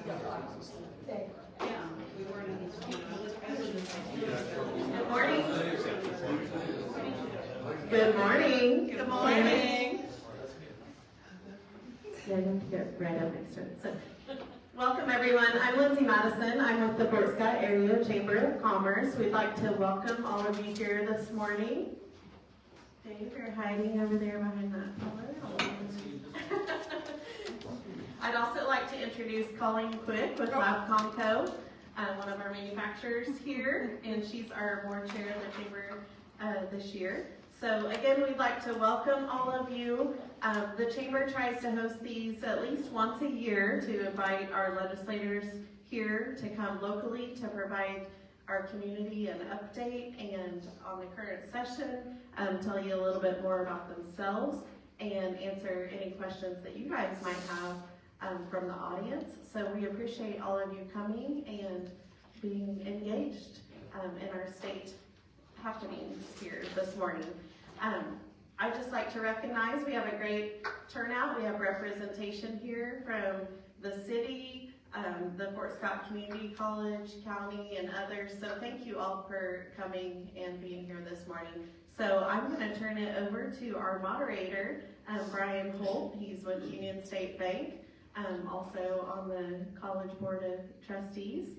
Good morning. Good morning. Good morning. Yeah, I have to get right up next to it. So, welcome everyone. I'm Lindsay Madison. I'm with the Fort Scott Area Chamber of Commerce. We'd like to welcome all of you here this morning. Dave, you're hiding over there behind that pillar. I'd also like to introduce Colleen Quick with Labcom Co., one of our manufacturers here, and she's our board chair of the chamber this year. So again, we'd like to welcome all of you. The chamber tries to host these at least once a year to invite our legislators here to come locally to provide our community an update and on the current session, tell you a little bit more about themselves and answer any questions that you guys might have from the audience. So we appreciate all of you coming and being engaged in our state happenings here this morning. I'd just like to recognize we have a great turnout. We have representation here from the city, the Fort Scott Community College, county, and others. So thank you all for coming and being here this morning. So I'm going to turn it over to our moderator, Bryan Holt. He's with Union State Bank, also on the College Board of Trustees.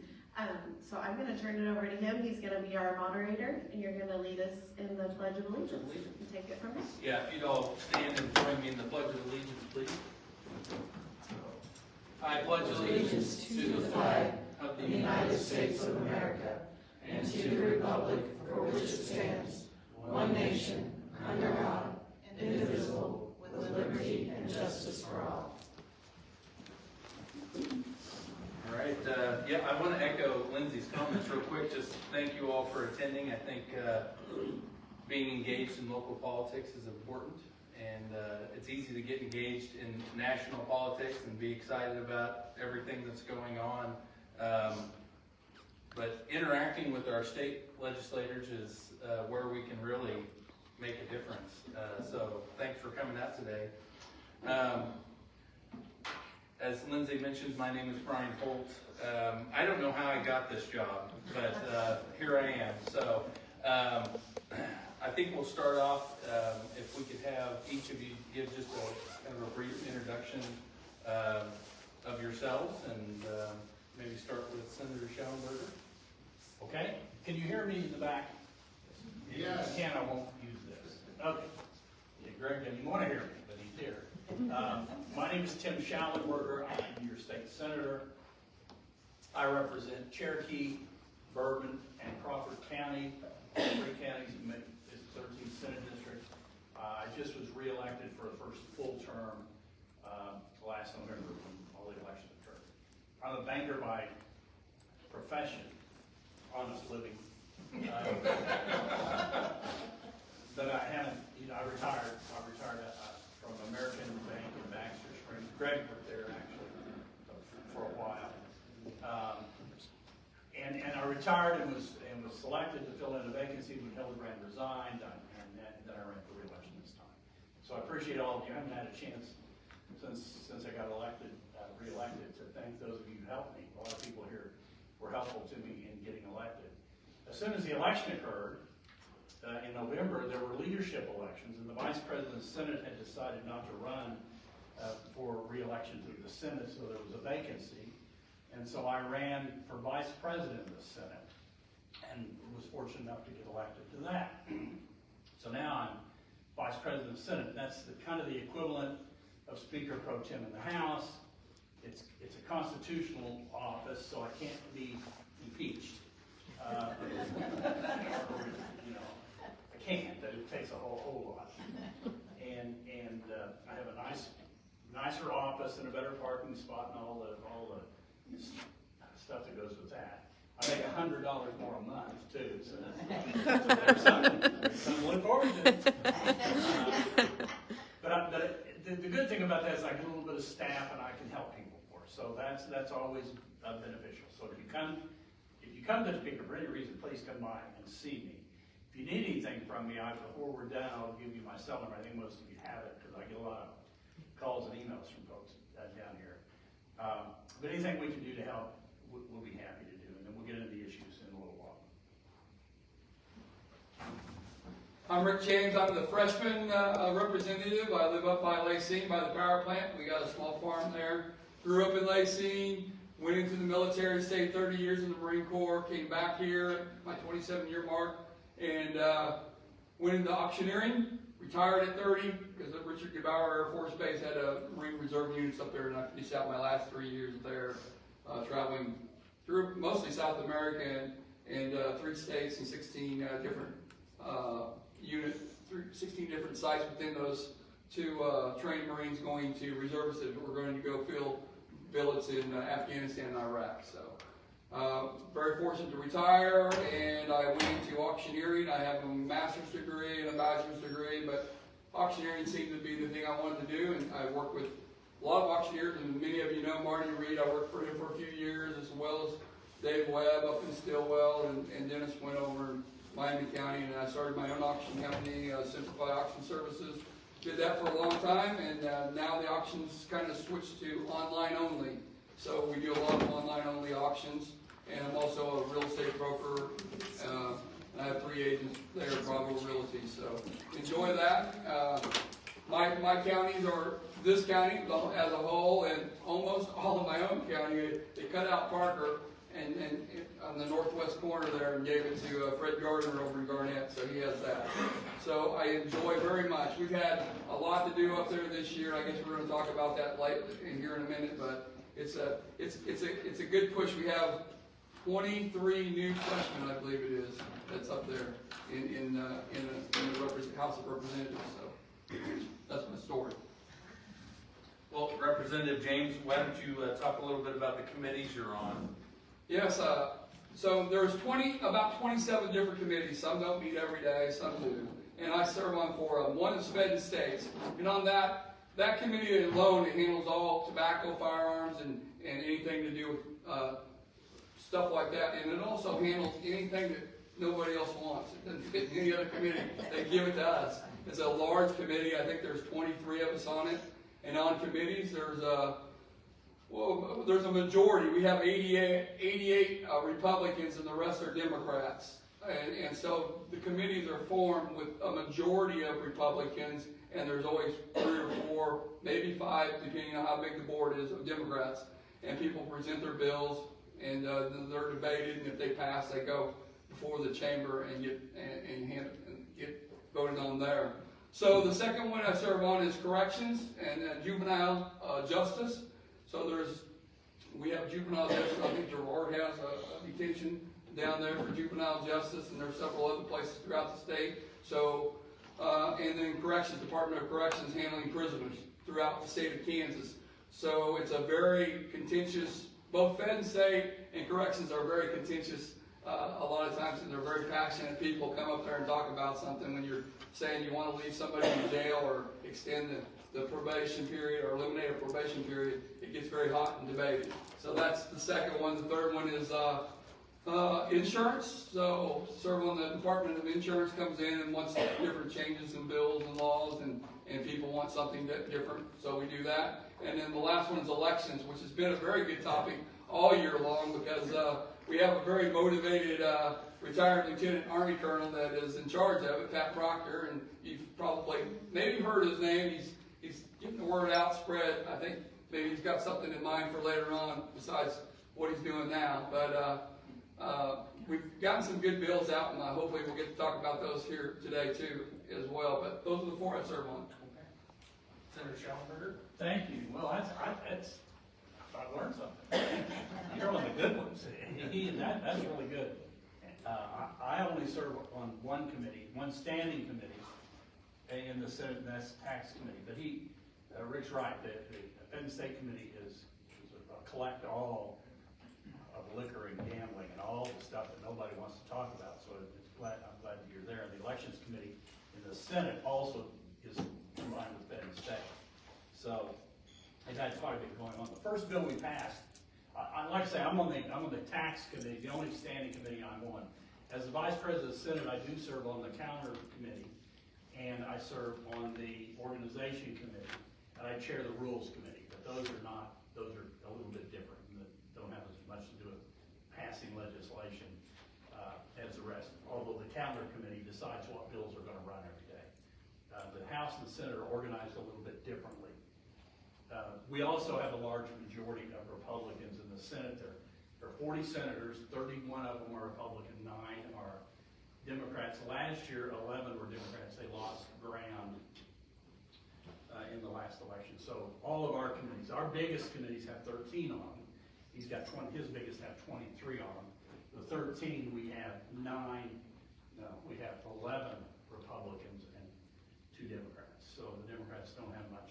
So I'm going to turn it over to him. He's going to be our moderator, and you're going to lead us in the Pledge of Allegiance and take it from there. Yeah, if you'd all stand and join me in the Pledge of Allegiance, please. I pledge allegiance to the flag of the United States of America and to the republic for which it stands, one nation, under God, indivisible, with liberty and justice for all. All right, yeah, I want to echo Lindsay's comments real quick. Just thank you all for attending. I think being engaged in local politics is important, and it's easy to get engaged in national politics and be excited about everything that's going on. But interacting with our state legislators is where we can really make a difference. So thanks for coming out today. As Lindsay mentioned, my name is Bryan Holt. I don't know how I got this job, but here I am. So I think we'll start off, if we could have each of you give just kind of a brief introduction of yourselves, and maybe start with Senator Shallenburger. Okay, can you hear me in the back? Yes. If you can, I won't use this. Okay. Yeah, Greg didn't want to hear me, but he's here. My name is Tim Shallenburger. I'm your state senator. I represent Cherokee, Bourbon, and Crawford County, three counties in this 13th Senate District. I just was reelected for the first full term last November when all the elections occurred. I'm a banker by profession, honest living. But I haven't, I retired from American Bank in Baxter Springs. Greg worked there actually for a while. And I retired and was selected to fill in a vacancy when Hildebrand resigned, and then I ran for re-election this time. So I appreciate all of you. I haven't had a chance since I got re-elected to thank those of you who helped me. A lot of people here were helpful to me in getting elected. As soon as the election occurred, in November, there were leadership elections, and the Vice President of the Senate had decided not to run for re-election to the Senate, so there was a vacancy. And so I ran for Vice President of the Senate, and was fortunate enough to get elected to that. So now I'm Vice President of the Senate. That's kind of the equivalent of Speaker Pro Tem in the House. It's a constitutional office, so I can't be impeached. I can't. It takes a whole lot. And I have a nicer office and a better parking spot and all the stuff that goes with that. I make $100 more a month too, so there's something to look forward to. But the good thing about that is I get a little bit of staff and I can help people more. So that's always beneficial. So if you come to the speaker for any reason, please come by and see me. If you need anything from me, before we're done, I'll give you my cell number. I think most of you have it because I get a lot of calls and emails from folks down here. But anything we can do to help, we'll be happy to do, and then we'll get into the issues in a little while. I'm Rick James. I'm the freshman representative. I live up by Lacine by the power plant. We got a small farm there. Grew up in Lacine, went into the military, stayed 30 years in the Marine Corps, came back here at my 27-year mark, and went into auctioneering. Retired at 30 because Richard Gebauer Air Force Base had a Marine Reserve units up there, and I finished out my last 3 years there, traveling through mostly South America and 3 states and 16 different 16 different sites within those to train Marines going to reservists that were going to go fill billets in Afghanistan and Iraq. So very fortunate to retire, and I went into auctioneering. I have a master's degree and a bachelor's degree, but auctioneering seemed to be the thing I wanted to do, and I worked with a lot of auctioneers, and many of you know Marty Reed. I worked for him for a few years, as well as Dave Webb up in Stillwell, and Dennis went over in Miami County, and I started my own auction company, Simplified Auction Services. Did that for a long time, and now the auctions kind of switched to online only. So we do a lot of online only auctions, and I'm also a real estate broker. And I have 3 agents there at Bravo Realty, so enjoy that. My counties are this county as a whole, and almost all of my own county. They cut out Parker and on the northwest corner there and gave it to Fred Gardner over in Garnett, so he has that. So I enjoy very much. We've had a lot to do up there this year. I guess we're going to talk about that here in a minute, but it's a good push. We have 23 new freshmen, I believe it is, that's up there in the House of Representatives. So that's my story. Well, Representative James, why don't you talk a little bit about the committees you're on? Yes, so there's about 27 different committees. Some don't meet every day, some do. And I serve on 4 of them. One is Fed and States. And on that committee alone, it handles all tobacco, firearms, and anything to do with stuff like that. And it also handles anything that nobody else wants. It doesn't fit in any other committee. They give it to us. It's a large committee. I think there's 23 of us on it. And on committees, there's a majority. We have 88 Republicans, and the rest are Democrats. And so the committees are formed with a majority of Republicans, and there's always 3 or 4, maybe 5, depending on how big the board is, of Democrats. And people present their bills, and they're debated, and if they pass, they go before the chamber and get voted on there. So the second one I serve on is corrections and juvenile justice. So we have juvenile justice. I think Gerard has a detention down there for juvenile justice, and there are several other places throughout the state. So, and then Corrections, Department of Corrections handling prisoners throughout the state of Kansas. So it's a very contentious, both Fed and state and corrections are very contentious a lot of times, and they're very passionate people. Come up there and talk about something when you're saying you want to leave somebody in jail or extend the probation period or eliminate a probation period. It gets very hot and debated. So that's the second one. The third one is insurance. So serve on the Department of Insurance comes in and wants different changes in bills and laws, and people want something different. So we do that. And then the last one is elections, which has been a very good topic all year long because we have a very motivated retired Lieutenant Army Colonel that is in charge of it, Pat Proctor, and you've probably maybe heard his name. He's getting the word out, spread. I think maybe he's got something in mind for later on besides what he's doing now. But we've gotten some good bills out, and hopefully we'll get to talk about those here today too as well. But those are the 4 I serve on. Senator Shallenburger? Thank you. Well, I learned something. You're one of the good ones. That's really good. I only serve on one committee, one standing committee in the Senate, and that's Tax Committee. But Rick's right. The Fed and State Committee is collect all of liquor and gambling and all the stuff that nobody wants to talk about. So I'm glad that you're there. And the Elections Committee in the Senate also is combined with Fed and State. So that's quite a bit going on. The first bill we passed, like I say, I'm on the Tax Committee, the only standing committee I'm on. As the Vice President of the Senate, I do serve on the Counter Committee, and I serve on the Organization Committee, and I chair the Rules Committee. But those are a little bit different. decides what bills are gonna run every day. The House and the Senate are organized a little bit differently. We also have a large majority of Republicans in the Senate. There are 40 senators, 31 of them are Republican, 9 are Democrats. Last year, 11 were Democrats. They lost ground in the last election. So all of our committees, our biggest committees have 13 on them. He's got 20, his biggest have 23 on them. The 13, we have 11 Republicans and 2 Democrats. So the Democrats don't have much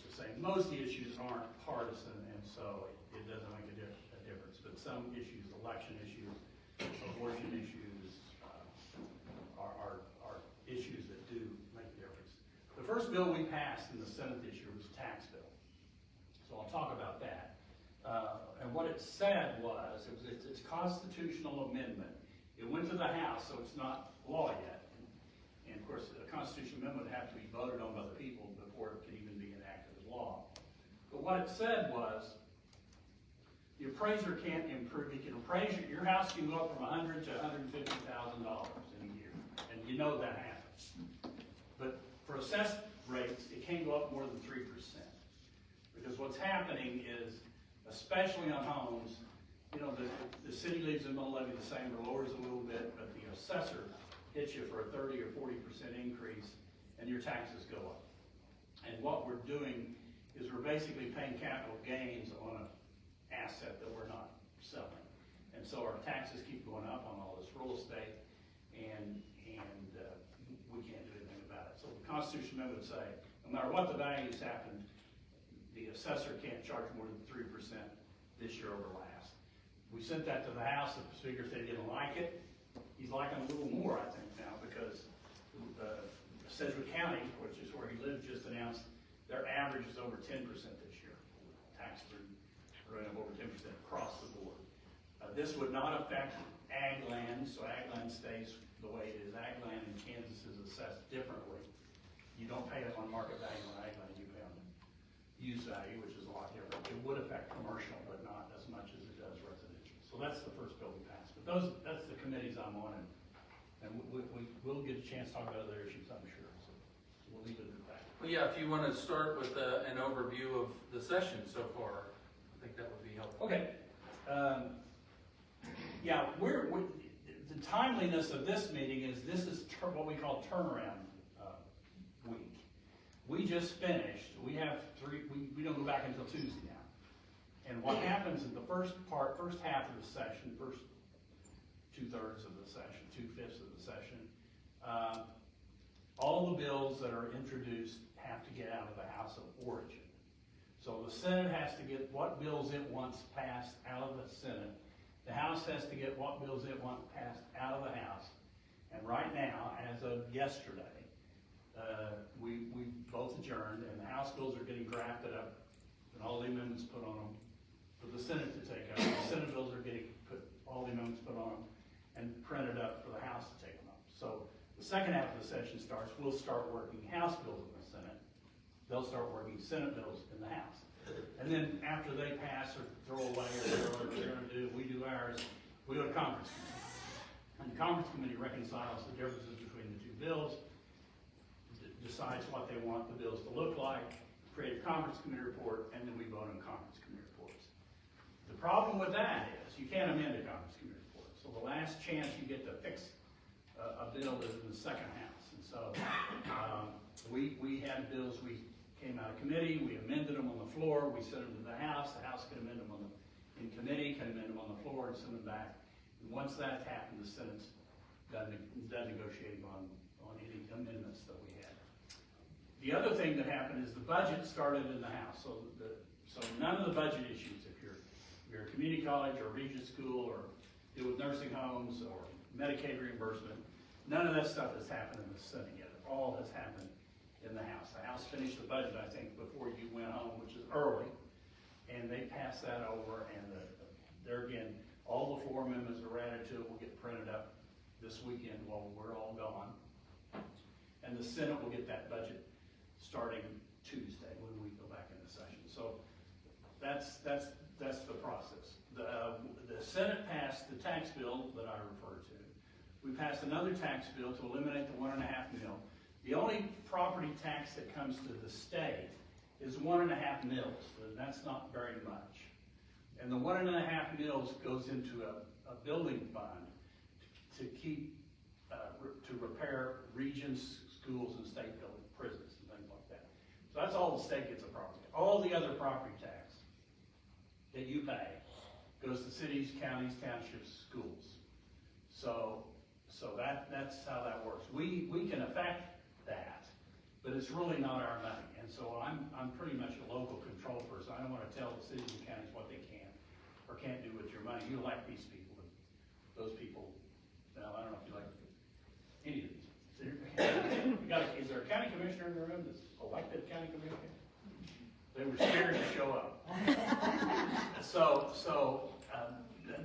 to say. Most of the issues aren't partisan, and so it doesn't make a difference. But some issues, election issues, abortion issues, are issues that do make a difference. The first bill we passed in the Senate this year was a tax bill. So I'll talk about that. And what it said was, it's a constitutional amendment. It went to the House, so it's not law yet. And of course, a constitutional amendment would have to be voted on by the people before it could even be enacted as law. But what it said was, the appraiser can't improve. He can appraise your house can go up from $100,000 to $150,000 in a year, and you know that happens. But for assessed rates, it can't go up more than 3%, because what's happening is, especially on homes, you know, the city leaves the mill levy the same or lowers a little bit, but the assessor hits you for a 30 or 40% increase, and your taxes go up. And what we're doing is we're basically paying capital gains on an asset that we're not selling. And so our taxes keep going up on all this real estate, and we can't do anything about it. So the Constitution would say, no matter what the values happen, the assessor can't charge more than 3% this year over last. We sent that to the House. The Speaker said he didn't like it. He's liking it a little more, I think, now, because Sedgwick County, which is where he lives, just announced their average is over 10% this year. Taxes are running up over 10% across the board. This would not affect ag land, so ag land stays the way it is. Ag land in Kansas is assessed differently. You don't pay it on market value on ag land, you pay on use value, which is a lot different. It would affect commercial, but not as much as it does residential. So that's the first bill we passed. But that's the committees I'm on, and we'll get a chance to talk about other issues, I'm sure. So we'll leave it at that. Well, yeah, if you want to start with an overview of the session so far, I think that would be helpful. Okay. Yeah, the timeliness of this meeting is this is what we call turnaround week. We just finished. We have we don't go back until Tuesday now. And what happens in the first half of the session, first 2/3 of the session, 2/5 of the session, all the bills that are introduced have to get out of the House of Origin. So the Senate has to get what bills it wants passed out of the Senate. The House has to get what bills it wants passed out of the House. And right now, as of yesterday, we both adjourned, and the House bills are getting drafted up, and all the amendments put on them for the Senate to take up. The Senate bills are getting all the amendments put on them and printed up for the House to take them up. So the second half of the session starts. We'll start working House bills in the Senate. They'll start working Senate bills in the House. And then after they pass or throw away or whatever they're going to do, we do ours. We go to Conference Committee. And the Conference Committee reconciles the differences between the two bills, decides what they want the bills to look like, create a Conference Committee report, and then we vote on Conference Committee reports. The problem with that is you can't amend a Conference Committee report. So the last chance you get to fix a bill is in the second House. And so we had bills, we came out of committee, we amended them on the floor, we sent them to the House can amend them in committee, can amend them on the floor and send them back. And once that's happened, the Senate's done negotiating on any amendments that we had. The other thing that happened is the budget started in the House. So none of the budget issues, if you're a community college or a regional school or deal with nursing homes or Medicaid reimbursement, none of that stuff has happened in the Senate yet. It all has happened in the House. The House finished the budget, I think, before you went home, which is early, and they passed that over, and there again, all the 4 amendments that were added to it will get printed up this weekend while we're all gone. And the Senate will get that budget starting Tuesday when we go back into session. So that's the process. The Senate passed the tax bill that I referred to. We passed another tax bill to eliminate the 1.5 mil. The only property tax that comes to the state is 1.5 mils, and that's not very much. And the 1.5 mils goes into a building fund to keep, to repair regions, schools, and state building, prisons, and things like that. So that's all the state gets a property tax. All the other property tax that you pay goes to cities, counties, townships, schools. So that's how that works. We can affect that, but it's really not our money. And so I'm pretty much a local control person. I don't want to tell the cities and counties what they can or can't do with your money. You like these people, and those people. Well, I don't know if you like any of these. Is there a county commissioner in the room that's elected county commissioner? They were scared to show up.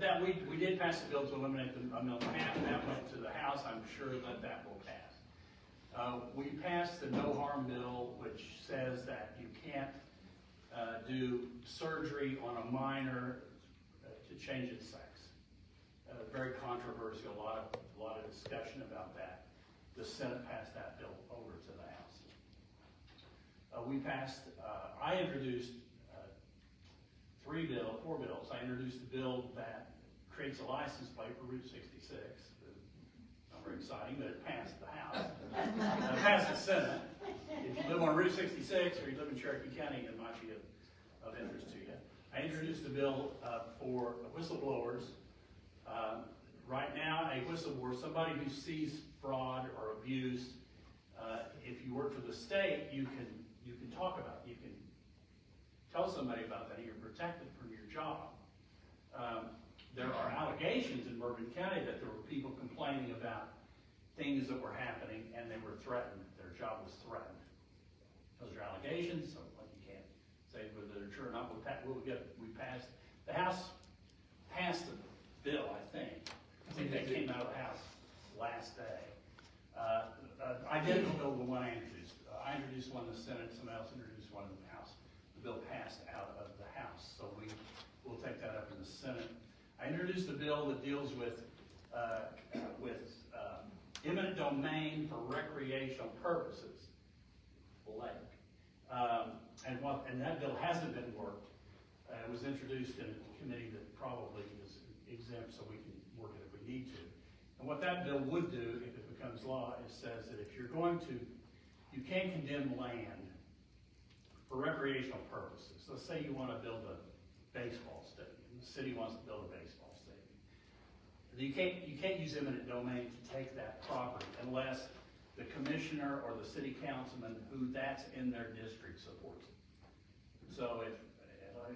That we did pass a bill to eliminate the 1.5 mil, and that went to the House. I'm sure that will pass. We passed the no harm bill, which says that you can't do surgery on a minor to change its sex. Very controversial. A lot of discussion about that. The Senate passed that bill over to the House. I introduced 4 bills. I introduced a bill that creates a license plate for Route 66. Not very exciting, but it passed the House. It passed the Senate. If you live on Route 66 or you live in Cherokee County, it might be of interest to you. I introduced a bill for whistleblowers. Right now, a whistleblower, somebody who sees fraud or abuse, if you work for the state, you can talk about it. You can tell somebody about that. You're protected from your job. There are allegations in Bourbon County that there were people complaining about things that were happening and they were threatened. Their job was threatened. Those are allegations, so you can't say whether they're true or not. The House passed the bill, I think. I think that came out of the House last day. Identical bill to the one I introduced. I introduced one in the Senate, somebody else introduced one in the House. The bill passed out of the House, so we'll take that up in the Senate. I introduced a bill that deals with eminent domain for recreational purposes, lake. And that bill hasn't been worked. It was introduced in a committee that probably is exempt, so we can work it if we need to. And what that bill would do, if it becomes law, is says that if you're you can't condemn land for recreational purposes. Let's say you want to build a baseball stadium. The city wants to build a baseball stadium. You can't use eminent domain to take that property unless the commissioner or the city councilman who that's in their district supports it. So if I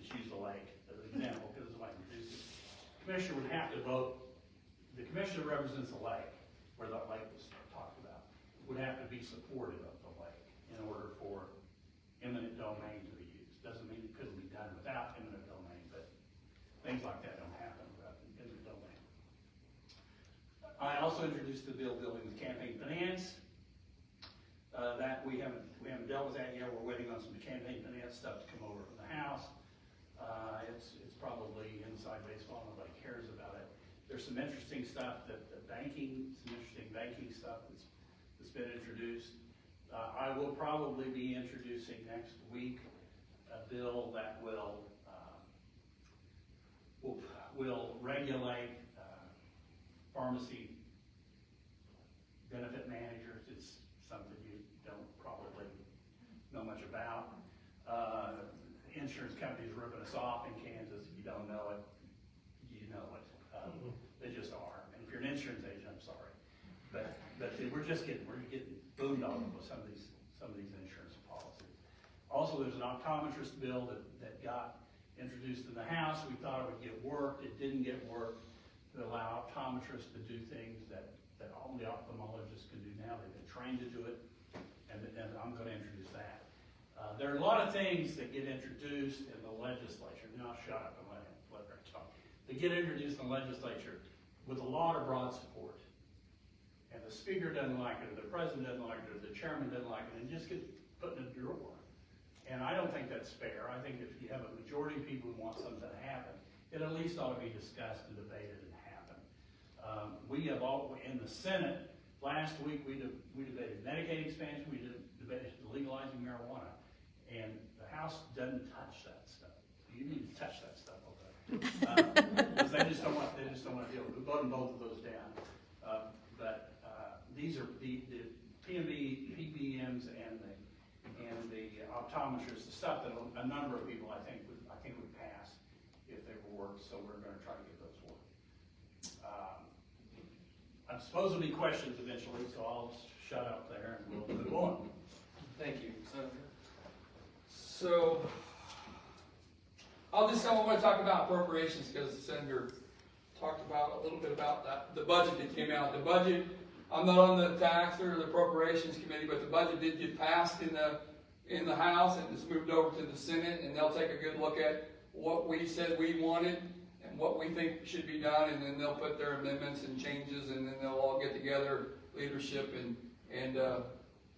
just use the lake as an example because it's the way I introduced it, the commissioner would have to vote. The commissioner represents the lake, where that lake was talked about, would have to be supportive of the lake in order for eminent domain to be used. Doesn't mean it couldn't be done without eminent domain, but things like that don't happen without eminent domain. I also introduced the bill dealing with campaign finance. That we haven't dealt with that yet. We're waiting on some campaign finance stuff to come over from the House. It's probably inside baseball. Nobody cares about it. There's some interesting stuff some interesting banking stuff that's been introduced. I will probably be introducing next week a bill that will regulate pharmacy benefit managers. It's something you don't probably know much about. Insurance companies ripping us off in Kansas. If you don't know it, you know it. They just are. And if you're an insurance agent, I'm sorry, but we're getting boondoggled with some of these insurance policies. Also, there's an optometrist bill that got introduced in the House. We thought it would get worked. It didn't get worked to allow optometrists to do things that only ophthalmologists can do now. They've been trained to do it, and I'm going to introduce that. There are a lot of things that get introduced in the legislature. Now shut up and let her talk. They get introduced in the legislature with a lot of broad support. And the speaker doesn't like it, or the president doesn't like it, or the chairman doesn't like it, and just get put in a drawer. And I don't think that's fair. I think if you have a majority of people who want something to happen, it at least ought to be discussed and debated and happen. We have all, in the Senate, last week, we debated Medicaid expansion, we debated legalizing marijuana, and the House doesn't touch that stuff. You need to touch that stuff over there. Because they just don't want to deal with it. We're voting both of those down. But these are the PBMs and the optometrists, the stuff that a number of people I think would pass if they were worked. So we're going to try to get those worked. I suppose there'll be questions eventually, so I'll shut up there and we'll move on. Thank you, Senator. So, I want to talk about appropriations because the Senator talked about a little bit about that, the budget that came out. The budget, I'm not on the tax or the appropriations committee, but the budget did get passed in the House and it's moved over to the Senate, and they'll take a good look at what we said we wanted and what we think should be done, and then they'll put their amendments and changes, and then they'll all get together, leadership, and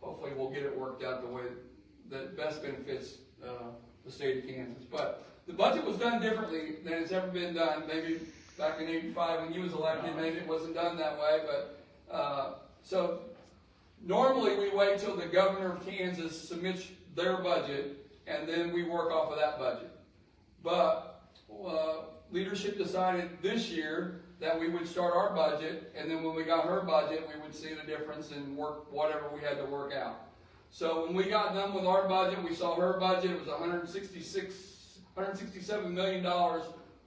hopefully we'll get it worked out the way that best benefits the state of Kansas. But the budget was done differently than it's ever been done. Maybe back in '85 when you was elected, maybe it wasn't done that way. But so normally we wait till the governor of Kansas submits their budget, and then we work off of that budget. But leadership decided this year that we would start our budget, and then when we got her budget, we would see the difference and work whatever we had to work out. So when we got done with our budget, we saw her budget, it was $167 million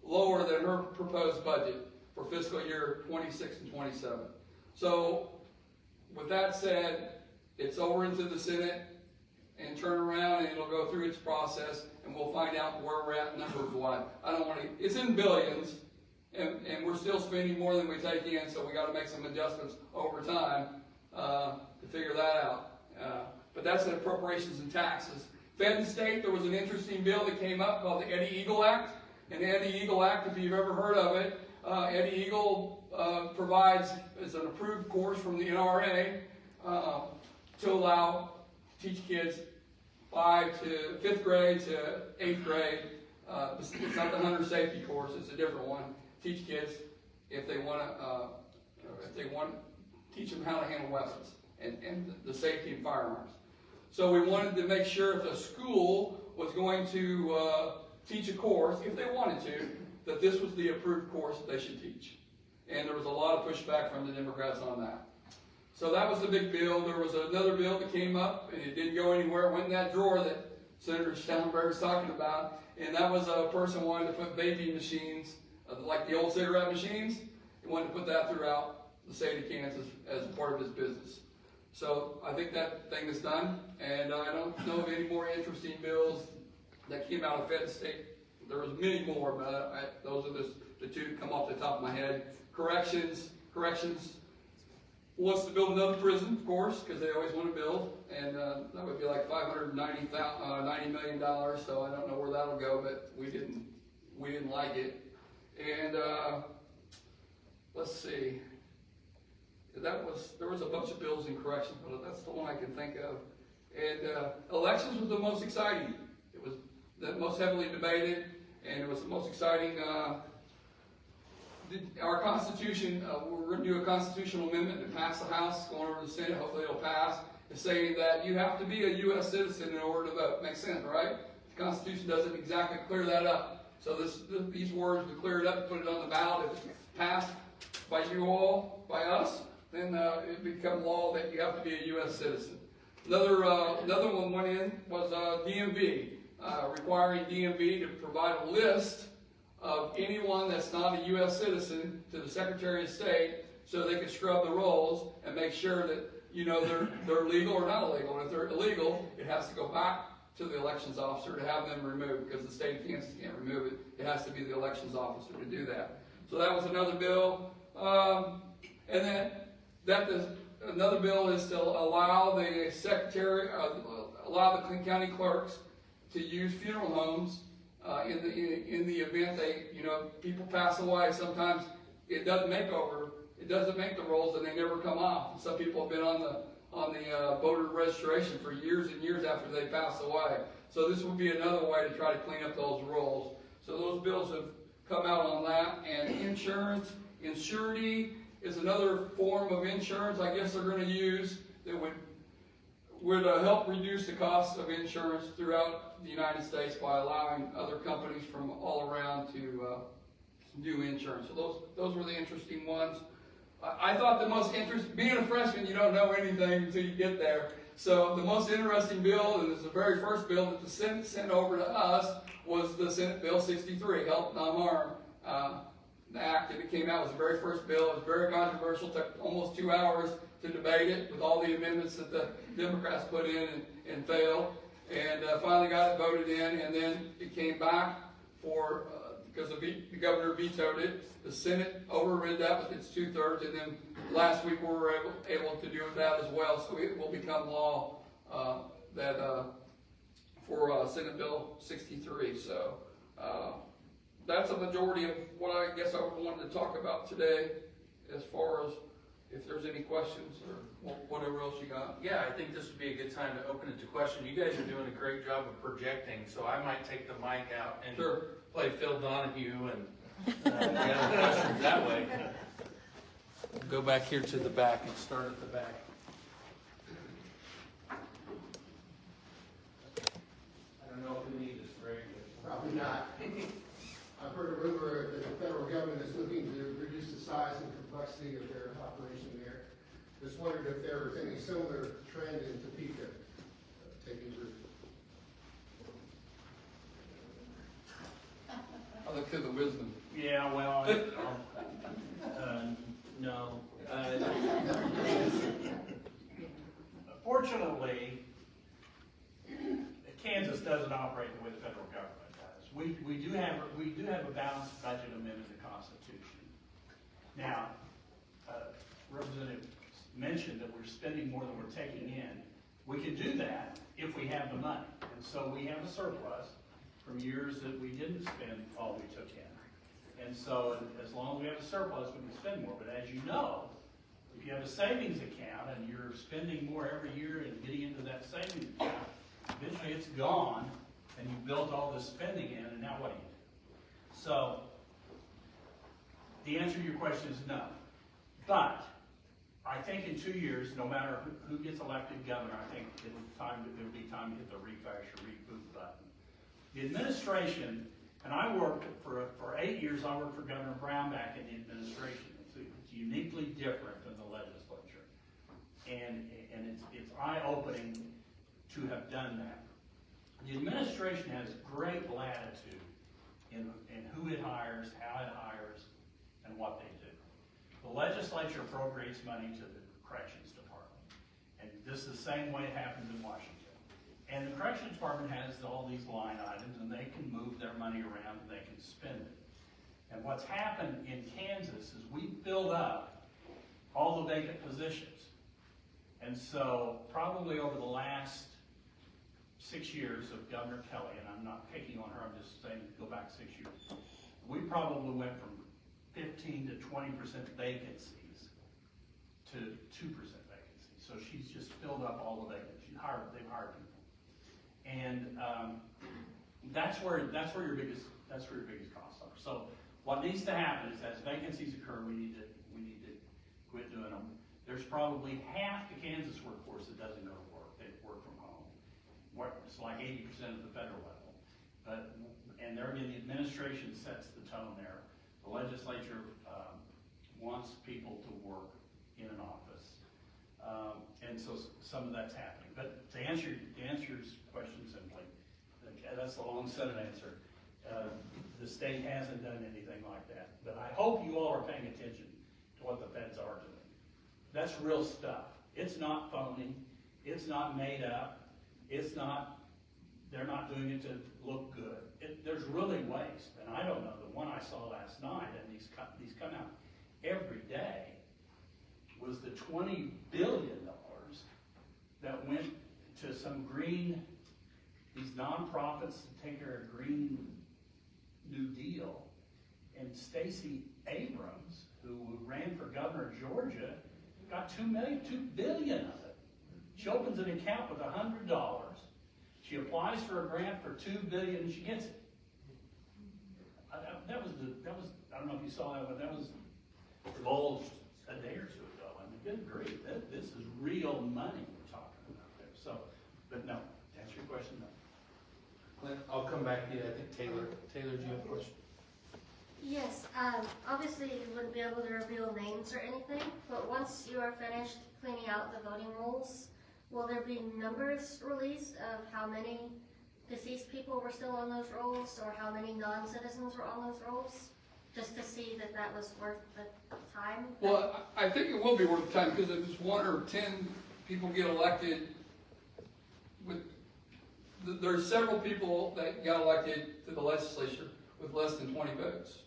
lower than her proposed budget for fiscal year 26 and 27. So with that said, it's over into the Senate and turn around, and it'll go through its process, and we'll find out where we're at numbers-wise. I don't want to, it's in billions, and we're still spending more than we take in, so we got to make some adjustments over time to figure that out. But that's the appropriations and taxes. Fed and state, there was an interesting bill that came up called the Eddie Eagle Act. And the Eddie Eagle Act, if you've ever heard of it, Eddie Eagle provides, as an approved course from the NRA, to allow teach kids 5th grade to 8th grade. It's not the hunter safety course; it's a different one. Teach kids if they want to, teach them how to handle weapons and the safety of firearms. So we wanted to make sure if a school was going to teach a course, if they wanted to, that this was the approved course that they should teach. And there was a lot of pushback from the Democrats on that. So that was the big bill. There was another bill that came up, and it didn't go anywhere. It went in that drawer that Senator Shallenburger was talking about, and that was a person wanted to put vaping machines, like the old cigarette machines. He wanted to put that throughout the state of Kansas as part of his business. So I think that thing is done, and I don't know of any more interesting bills that came out of Fed State. There was many more, but those are the two that come off the top of my head. Corrections wants to build another prison, of course, because they always want to build, and that would be like $590 million. So I don't know where that'll go, but we didn't like it. And let's see. There was a bunch of bills in corrections, but that's the one I can think of. And elections was the most exciting. It was the most heavily debated, and it was the most exciting. Our Constitution, we're going to do a constitutional amendment to pass the House, going over to the Senate. Hopefully it'll pass. It's saying that you have to be a U.S. citizen in order to vote. Makes sense, right? The Constitution doesn't exactly clear that up. So these words would clear it up and put it on the ballot. If it's passed by you all, by us, then it become law that you have to be a U.S. citizen. Another one went in was DMV, requiring DMV to provide a list of anyone that's not a U.S. citizen to the Secretary of State, so they could scrub the rolls and make sure that they're legal or not illegal. And if they're illegal, it has to go back to the elections officer to have them removed, because the state of Kansas can't remove it. It has to be the elections officer to do that. So that was another bill. And then another bill is to allow the secretary, allow the county clerks to use funeral homes in the event people pass away. Sometimes it doesn't make the rolls, and they never come off. Some people have been on the voter registration for years and years after they pass away. So this would be another way to try to clean up those rolls. So those bills have come out on that, and insurance, insurity, is another form of insurance I guess they're gonna use that would help reduce the cost of insurance throughout the United States by allowing other companies from all around to do insurance. So those were the interesting ones. I thought the most interesting, being a freshman, you don't know anything until you get there. So the most interesting bill, and it's the very first bill that the Senate sent over to us, was the Senate Bill 63, Help Non-Harm Act, and it came out, was the very first bill. It was very controversial, took almost 2 hours to debate it with all the amendments that the Democrats put in and failed, and finally got it voted in, and then it came back for, because the governor vetoed it, the Senate overrid that with its 2/3, and then last week we were able to do that as well, so it will become law for Senate Bill 63. So that's a majority of what I guess I wanted to talk about today, as far as if there's any questions or whatever else you got. Yeah, I think this would be a good time to open it to question. You guys are doing a great job of projecting, so I might take the mic out and play Phil Donahue and the other questions that way. Go back here to the back and start at the back. I don't know if we need this, Greg. Probably not. I've heard a rumor that the federal government is looking to reduce the size and complexity of their operation there. Just wondered if there was any similar trend in Topeka taking root. I look to the wisdom. Yeah, well, no. Fortunately, Kansas doesn't operate the way the federal government does. We do have a balanced budget amendment to the Constitution. Now, Representative mentioned that we're spending more than we're taking in. We can do that if we have the money. And so we have a surplus from years that we didn't spend all we took in. And so as long as we have a surplus, we can spend more. But as you know, if you have a savings account and you're spending more every year and getting into that savings account, eventually it's gone and you built all this spending in, and now what do you do? So the answer to your question is no. But I think in 2 years, no matter who gets elected governor, I think it'll be time to hit the refresh or reboot button. The administration, and I worked for 8 years, I worked for Governor Brown back in the administration. It's uniquely different than the legislature. And it's eye-opening to have done that. The administration has great latitude in who it hires, how it hires, and what they do. The legislature appropriates money to the corrections department. And this is the same way it happens in Washington. And the corrections department has all these line items, and they can move their money around and they can spend it. And what's happened in Kansas is we filled up all the vacant positions. And so probably over the last 6 years of Governor Kelly, and I'm not picking on her, I'm just saying go back 6 years, we probably went from 15 to 20% vacancies to 2% vacancies. So she's just filled up all the vacancies. They've hired people. And that's where your biggest costs are. So what needs to happen is as vacancies occur, we need to quit doing them. There's probably half the Kansas workforce that doesn't go to work. They work from home. It's like 80% at the federal level. And there again, the administration sets the tone there. The legislature wants people to work in an office. And so some of that's happening. But to answer your question simply, that's a long Senate answer. The state hasn't done anything like that. But I hope you all are paying attention to what the feds are doing. That's real stuff. It's not phony. It's not made up. They're not doing it to look good. There's really waste. And I don't know, the one I saw last night, and these come out every day, was the $20 billion that went to some these nonprofits to take care of Green New Deal. And Stacey Abrams, who ran for governor of Georgia, got $2 billion of it. She opens an account with $100. She applies for a grant for $2 billion and she gets it. That was I don't know if you saw that, but that was divulged a day or two ago. I mean, good grief, this is real money we're talking about there. So, but no, to answer your question, no. Clint, I'll come back to you. I think Taylor, do you have a question? Yes, obviously you wouldn't be able to reveal names or anything, but once you are finished cleaning out the voting rolls, will there be numbers released of how many deceased people were still on those rolls, or how many non-citizens were on those rolls? Just to see that that was worth the time? Well, I think it will be worth the time, because if it's 1 or 10 people get elected, there's several people that got elected to the legislature with less than 20 votes.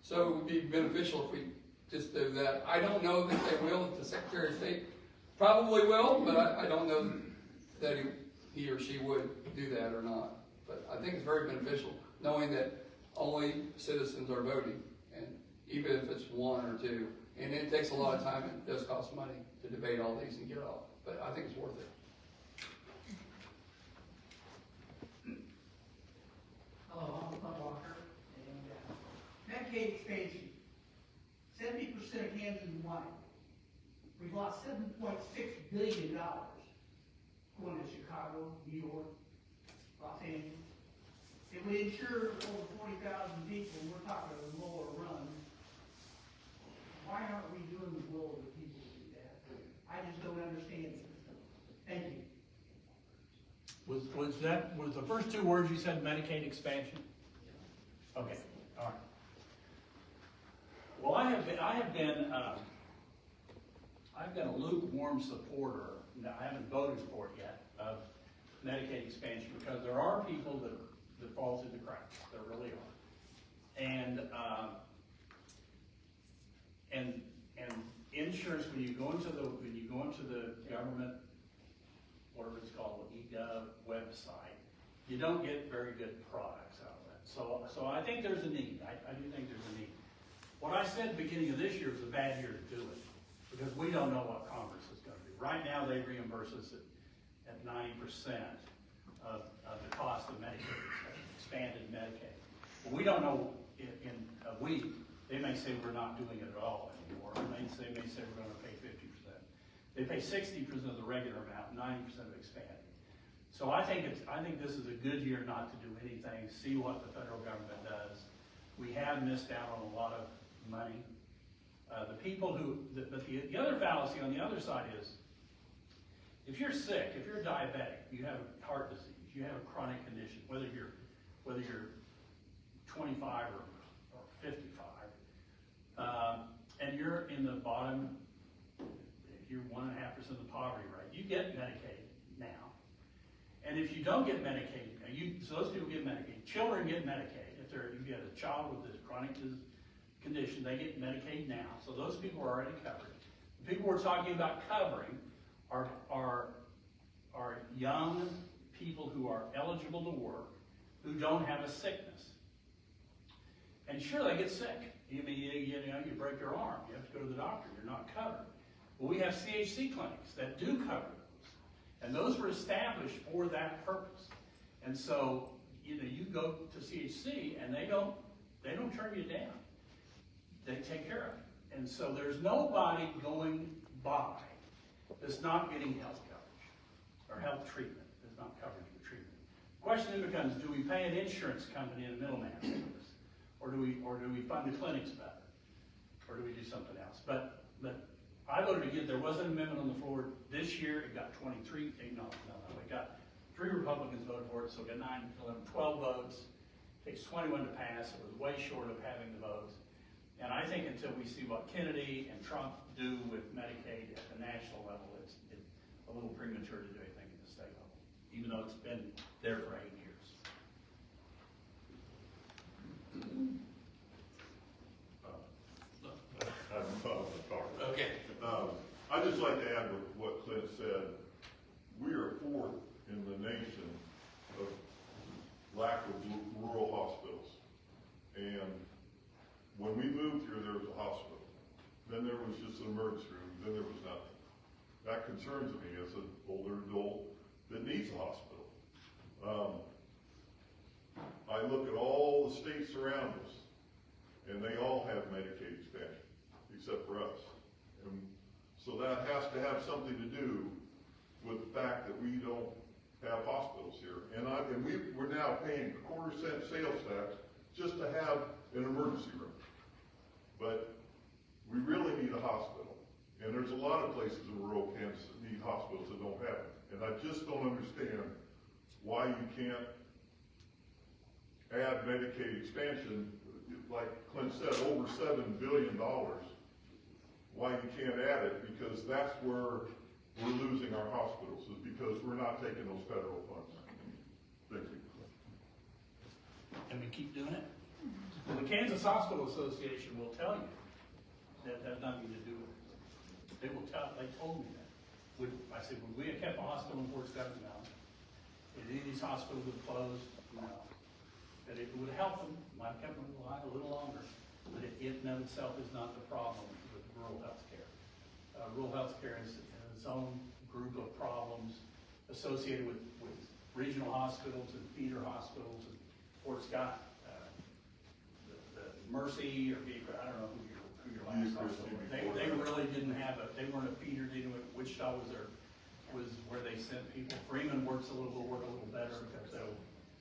So it would be beneficial if we just do that. I don't know that they will, if the Secretary of State probably will, but I don't know that he or she would do that or not. But I think it's very beneficial, knowing that only citizens are voting, and even if it's 1 or 2. And it takes a lot of time, it does cost money to debate all these and get off, but I think it's worth it. Hello, I'm Clint Walker, and Medicaid expansion, 70% of Kansas is white. We've lost $7.6 billion going to Chicago, New York, Los Angeles. If we insure over 40,000 people, we're talking a lower run. Why aren't we doing the will of the people to do that? I just don't understand it. Thank you. Was the first 2 words you said Medicaid expansion? Okay, all right. Well, I've been a lukewarm supporter. No, I haven't voted for it yet, of Medicaid expansion, because there are people that fall through the cracks. There really are. And insurance, when you go into the government, whatever it's called, eGov website, you don't get very good products out of it. So I think there's a need. I do think there's a need. What I said at the beginning of this year was a bad year to do it, because we don't know what Congress is going to do. Right now, they reimburse us at 90% of the cost of Medicaid, expanded Medicaid. But we don't know in a week. They may say we're not doing it at all anymore. They may say we're going to pay 50%. They pay 60% of the regular amount, 90% of expanded. So I think this is a good year not to do anything. See what the federal government does. We have missed out on a lot of money. But the other fallacy on the other side is, if you're sick, if you're diabetic, you have heart disease, you have a chronic condition, whether you're 25 or 55, and you're in the bottom, if you're 1.5% of the poverty rate, you get Medicaid now. And if you don't get Medicaid, so those people get Medicaid. Children get Medicaid. If you have a child with this chronic condition, they get Medicaid now. So those people are already covered. The people we're talking about covering are young people who are eligible to work, who don't have a sickness. And sure, they get sick. You break your arm, you have to go to the doctor, you're not covered. Well, we have CHC clinics that do cover those. And those were established for that purpose. And so, you go to CHC and they don't turn you down. They take care of it. And so there's nobody going by that's not getting health coverage or health treatment, that's not coverage for treatment. The question then becomes, do we pay an insurance company and a middleman for this? Or do we fund the clinics better? Or do we do something else? But I voted against. There was an amendment on the floor this year. It got 23. No. It got 3 Republicans voted for it, so it got 9, 11, 12 votes. It takes 21 to pass. It was way short of having the votes. And I think until we see what Kennedy and Trump do with Medicaid at the national level, it's a little premature to do anything at the state level, even though it's been there for 8 years. Okay. I'd just like to add with what Clint said. We are 4th in the nation of lack of rural hospitals. And when we moved here, there was a hospital. Then there was just an emergency room. Then there was nothing. That concerns me as an older adult that needs a hospital. I look at all the states around us, and they all have Medicaid expansion, except for us. And so that has to have something to do with the fact that we don't have hospitals here. And we're now paying a 1/4 cent sales tax just to have an emergency room. But we really need a hospital. And there's a lot of places in rural Kansas that need hospitals that don't have it. And I just don't understand why you can't add Medicaid expansion, like Clint said, over $7 billion. Why you can't add it, because that's where we're losing our hospitals, is because we're not taking those federal funds. Thank you. And we keep doing it. Well, the Kansas Hospital Association will tell you that has nothing to do with it. They will tell, they told me that. I said, would we have kept a hospital in Fort Scott? No. If any of these hospitals would close? No. That it would help them, might have kept them alive a little longer, but it in and of itself is not the problem with rural health care. Rural health care is its own group of problems associated with regional hospitals and feeder hospitals and Fort Scott, the Mercy or I don't know who your last hospital was. They really didn't have they weren't a feeder. They didn't. Wichita was where they sent people. Freeman work a little better because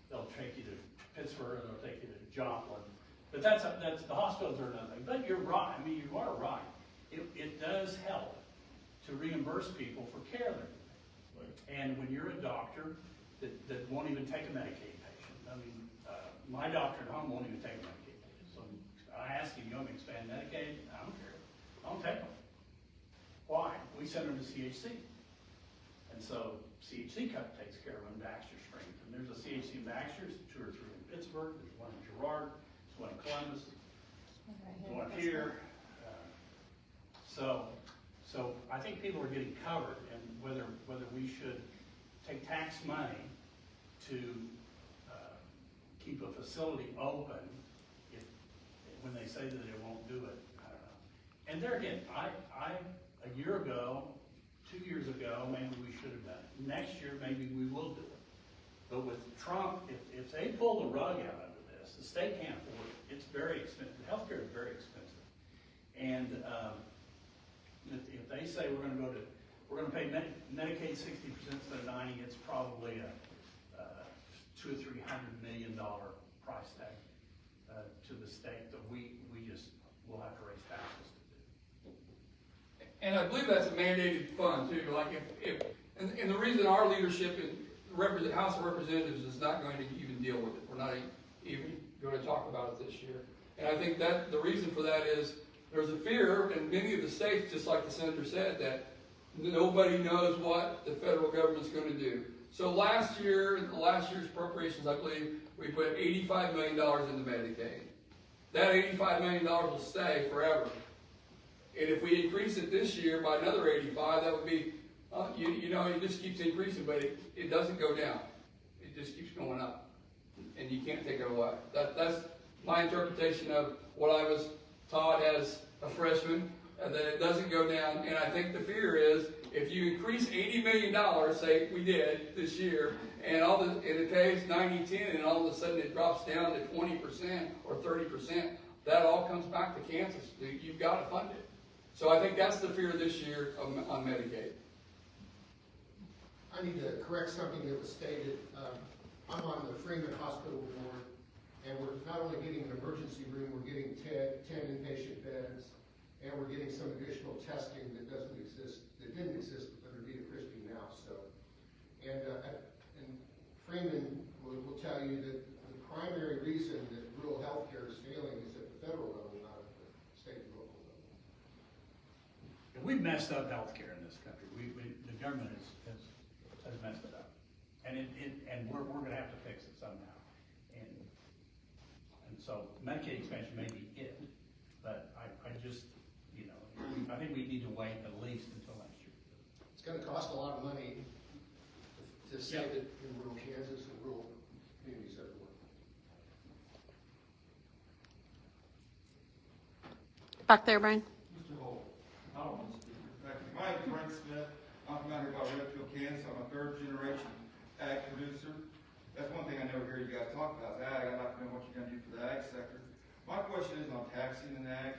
they'll take you to Pittsburgh and they'll take you to Joplin. But that's the hospitals are nothing. But you're right. I mean, you are right. It does help to reimburse people for care they're giving. And when you're a doctor that won't even take a Medicaid patient, I mean, my doctor at home won't even take a Medicaid patient. So I ask him, you want me to expand Medicaid? I don't care. I don't take them. Why? We send them to CHC. And so CHC takes care of them in Baxter Springs. And there's a CHC in Baxter, 2 or 3 in Pittsburgh, there's one in Girard, there's one in Columbus, there's one here. So I think people are getting covered, and whether we should take tax money to keep a facility open when they say that it won't do it, I don't know. And there again, a year ago, 2 years ago, maybe we should have done it. Next year, maybe we will do it. But with Trump, if they pull the rug out under this, the state can't afford it. It's very expensive. Healthcare is very expensive. And if they say we're going to pay Medicaid 60% instead of 90%, it's probably a $200 or $300 million price tag to the state that we just will have to raise taxes to do. And I believe that's a mandated fund too. Like and the reason our leadership in House of Representatives is not going to even deal with it. We're not even going to talk about it this year. And I think that the reason for that is there's a fear in many of the states, just like the senator said, that nobody knows what the federal government's going to do. So last year's appropriations, I believe, we put $85 million into Medicaid. That $85 million will stay forever. And if we increase it this year by another 85, that would be, it just keeps increasing, but it doesn't go down. It just keeps going up. And you can't take it away. That's my interpretation of what I was taught as a freshman, that it doesn't go down. And I think the fear is, if you increase $80 million, say we did this year, and it pays 90-10, and all of a sudden it drops down to 20% or 30%, that all comes back to Kansas. You've got to fund it. So I think that's the fear this year on Medicaid. I need to correct something that was stated. I'm on the Freeman Hospital board, and we're not only getting an emergency room, we're getting 10 inpatient beds, and we're getting some additional testing that didn't exist under Vita Christie now. So, and Freeman will tell you that the primary reason that rural health care is failing is at the federal level, not at the state and local level. And we've messed up healthcare in this country. The government has messed it up, and we're going to have to fix it somehow. And so Medicaid expansion may be it, but I just I think we need to wait at least until next year. It's going to cost a lot of money to save it in rural Kansas and rural communities everywhere. Back there, Bryan. Mr. Holt, I don't want to speak. My name's Brent Smith. I'm from out here by Redfield, Kansas. I'm a 3rd generation ag producer. That's one thing I never hear you guys talk about is ag. I'd like to know what you're going to do for the ag sector. My question is on taxing in ag.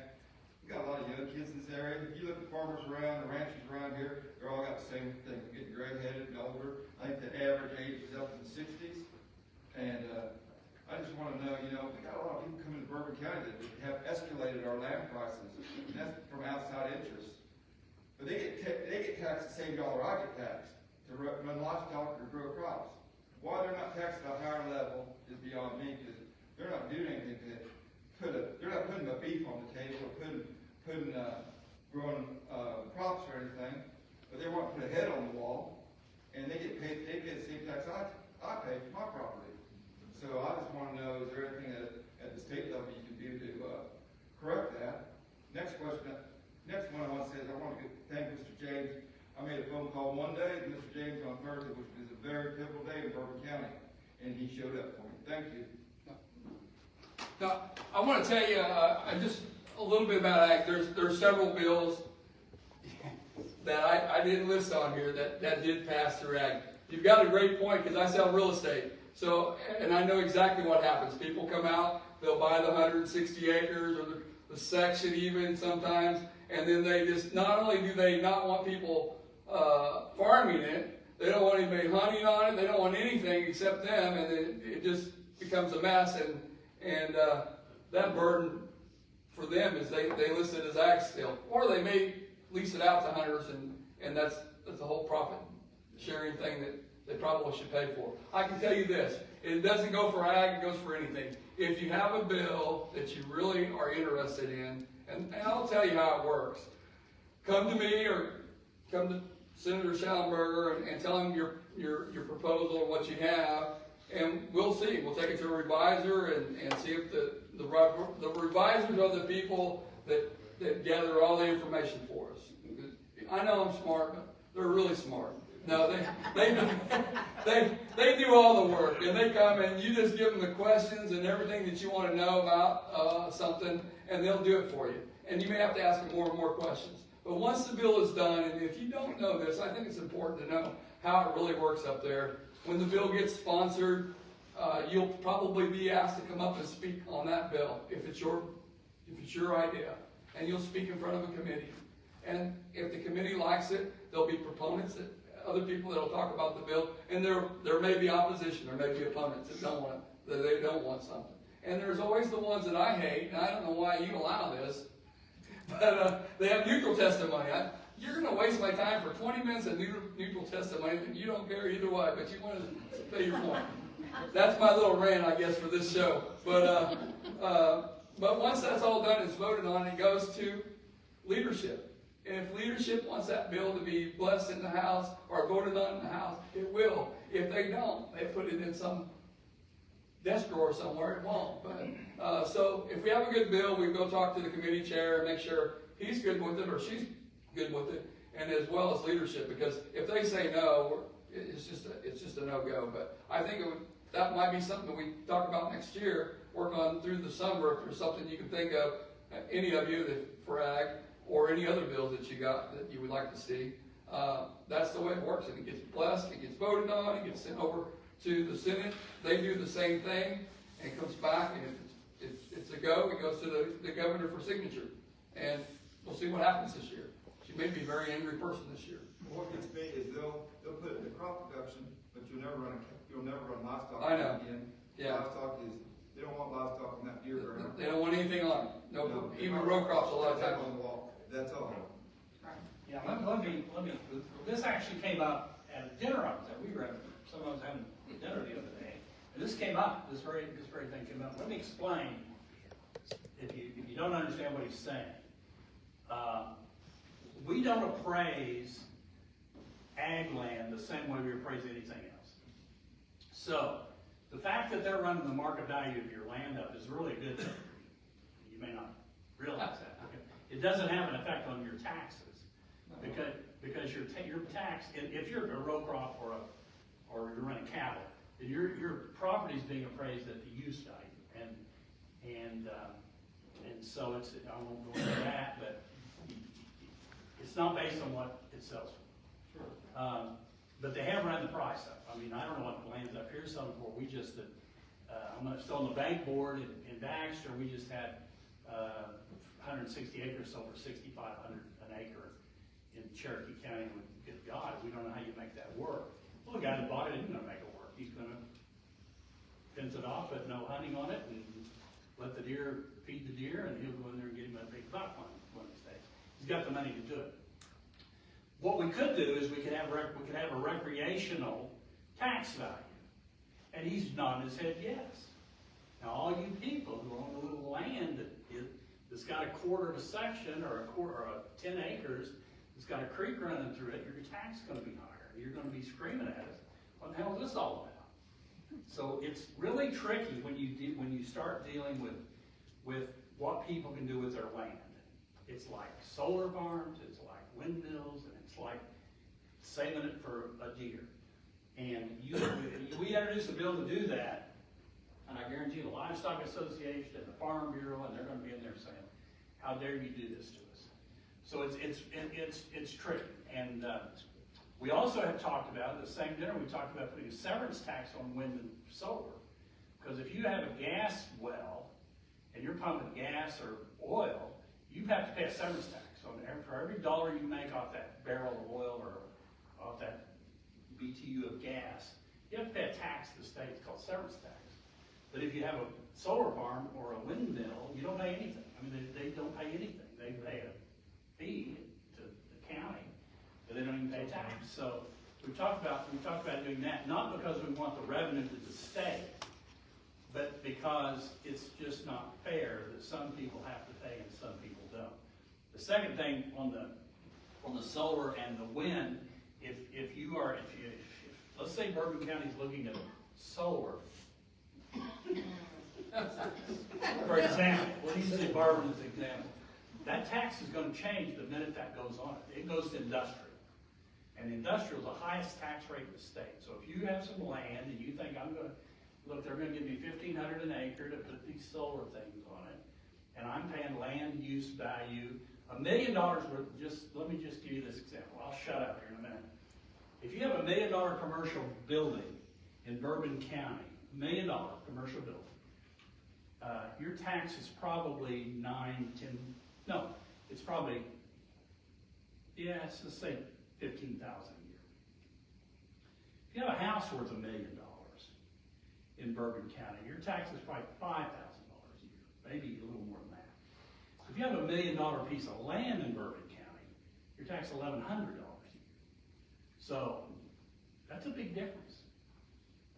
We got a lot of young kids in this area. If you look at farmers around, the ranchers around here, they're all got the same thing. They're getting gray-headed and older. I think the average age is up in the 60s. And I just want to know, we got a lot of people coming to Bourbon County that have escalated our land prices, and that's from outside interests. But they get taxed the same dollar I get taxed to run livestock or grow crops. Why they're not taxed at a higher level is beyond me, because they're not doing anything to they're not putting a beef on the table or growing crops or anything, but they want to put a head on the wall, and they get paid the same tax I pay for my property. So I just want to know, is there anything at the state level you can do to correct that? Next one I want to say is I want to thank Mr. James. I made a phone call one day to Mr. James on Thursday, which is a very pivotal day in Bourbon County, and he showed up for me. Thank you. Now, I want to tell you, just a little bit about ag. There's several bills that I didn't list on here that did pass through ag. You've got a great point, because I sell real estate. So, and I know exactly what happens. People come out, they'll buy the 160 acres or the section even sometimes, and then they just, not only do they not want people farming it, they don't want anybody hunting on it, they don't want anything except them, and it just becomes a mess, and that burden for them is they list it as ag still. Or they may lease it out to hunters, and that's the whole profit sharing thing that they probably should pay for. I can tell you this, it doesn't go for ag, it goes for anything. If you have a bill that you really are interested in, and I'll tell you how it works, come to me or come to Senator Shallenburger and tell him your proposal or what you have, and we'll see. We'll take it to a reviser and see if the revisers are the people that gather all the information for us. I know I'm smart, but they're really smart. No, they do all the work, and they come and you just give them the questions and everything that you want to know about something, and they'll do it for you. And you may have to ask them more and more questions. But once the bill is done, and if you don't know this, I think it's important to know how it really works up there. When the bill gets sponsored, you'll probably be asked to come up and speak on that bill if it's your idea, and you'll speak in front of a committee. And if the committee likes it, there'll be proponents, other people that'll talk about the bill, and there may be opposition, there may be opponents that they don't want something. And there's always the ones that I hate, and I don't know why you allow this, but they have neutral testimony. You're going to waste my time for 20 minutes of neutral testimony, and you don't care either way, but you want to say your point. That's my little rant, I guess, for this show. But once that's all done, it's voted on, it goes to leadership. And if leadership wants that bill to be blessed in the House or voted on in the House, it will. If they don't, they put it in some desk drawer somewhere, it won't. But so if we have a good bill, we go talk to the committee chair and make sure he's good with it or she's good with it, and as well as leadership, because if they say no, it's just a no-go. But I think that might be something that we talk about next year, work on through the summer, if there's something you can think of, any of you for ag, or any other bills that you got that you would like to see. That's the way it works, and it gets blessed, it gets voted on, it gets sent over to the Senate. They do the same thing, and it comes back, and if it's a go, it goes to the governor for signature. And we'll see what happens this year. She may be a very angry person this year. What gets me is they'll put it in crop production, but you'll never run livestock. I know. Again. Yeah. Livestock they don't want livestock on that year round. They don't want anything on it. No, even row crops a lot of times. On the wall. That's all. Yeah, let me, this actually came up at a dinner I was at. Some of us having dinner the other day. And this came up, this very thing came up. Let me explain, if you don't understand what he's saying. We don't appraise ag land the same way we appraise anything else. So, the fact that they're running the market value of your land up is really a good thing. You may not realize that. Okay. It doesn't have an effect on your taxes, because your tax, if you're a row crop or you're running cattle, then your property is being appraised at the use value, and so it's, I won't go into that, but it's not based on what it sells for. Sure. But they have run the price up. I mean, I don't know what the land's up here selling for. We just, I'm still on the bank board in Baxter. We just had 160 acres, so for 6,500 an acre in Cherokee County would get God, we don't know how you make that work. Well, the guy that bought it isn't gonna make it work. He's gonna fence it off, put no hunting on it, and let the deer feed the deer, and he'll go in there and get him a big buck one of these days. He's got the money to do it. What we could do is we could have a recreational tax value. And he's nodding his head yes. Now, all you people who own a little land that's got a quarter of a section or 10 acres, that's got a creek running through it, your tax is going to be higher. You're going to be screaming at us, what the hell is this all about? So it's really tricky when you start dealing with what people can do with their land. It's like solar farms, it's like windmills, and it's like saving it for a deer. And we introduced a bill to do that, and I guarantee the Livestock Association and the Farm Bureau, and they're going to be in there saying, "How dare you do this to us?" So it's tricky. And we also have talked about, at the same dinner, we talked about putting a severance tax on wind and solar. Because if you have a gas well, and you're pumping gas or oil, you have to pay a severance tax. So for every dollar you make off that barrel of oil or off that BTU of gas, you have to pay a tax to the state. It's called severance tax. But if you have a solar farm or a windmill, you don't pay anything. I mean, they don't pay anything. They pay a fee to the county, but they don't even pay tax. So we talked about doing that, not because we want the revenue to the state, but because it's just not fair that some people have to pay and some people don't. The second thing on the solar and the wind, if let's say Bourbon County is looking at solar, for example, we'll use the Bourbon as an example. That tax is going to change the minute that goes on it. It goes to industrial. And industrial is the highest tax rate in the state. So if you have some land and you think they're going to give me $1,500 an acre to put these solar things on it, and I'm paying land use value, $1 million worth, let me just give you this example. I'll shut up here in a minute. If you have $1 million commercial building in Bourbon County, $1 million commercial building, your tax is probably let's say $15,000 a year. If you have a house worth $1 million in Bourbon County, your tax is probably $5,000 a year, maybe a little more than that. If you have $1 million piece of land in Bourbon County, your tax is $1,100 a year. So that's a big difference.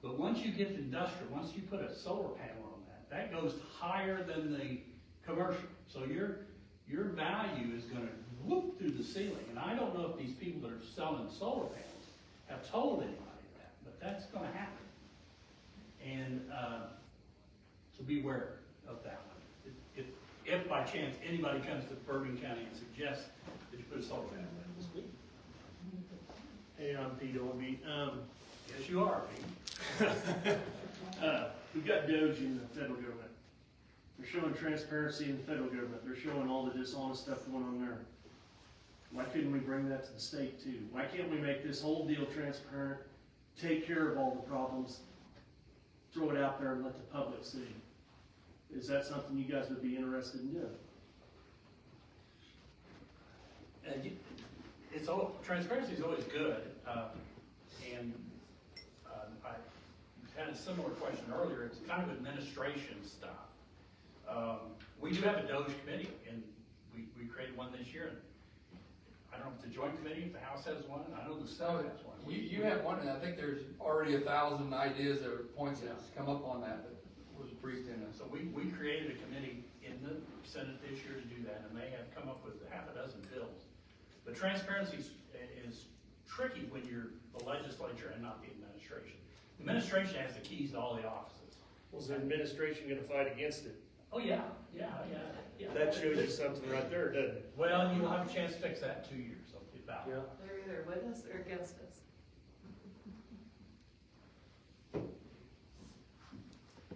But once you get industrial, once you put a solar panel on that goes higher than the commercial. So your value is going to whoop through the ceiling. And I don't know if these people that are selling solar panels have told anybody that, but that's going to happen. And so beware of that one. If by chance anybody comes to Bourbon County and suggests that you put a solar panel in. Hey, I'm Pete Olby. Yes, you are, Pete. We've got Doge in the federal government. They're showing transparency in the federal government. They're showing all the dishonest stuff going on there. Why couldn't we bring that to the state too? Why can't we make this whole deal transparent, take care of all the problems, throw it out there and let the public see? Is that something you guys would be interested in doing? Transparency is always good, and I had a similar question earlier. It's kind of administration stuff. We do have a Doge committee, and we created one this year. And I don't know if it's a joint committee, if the House has one, and I know the Senate has one. You have one, and I think there's already 1,000 ideas or points that's come up on that was briefed in it. So we created a committee in the Senate this year to do that, and they have come up with half a dozen bills. But transparency is tricky when you're the legislature and not the administration. The administration has the keys to all the offices. Was the administration going to fight against it? Oh, yeah. That shows you something right there, doesn't it? Well, you'll have a chance to fix that in 2 years. So about. Yeah. They're either with us or against us.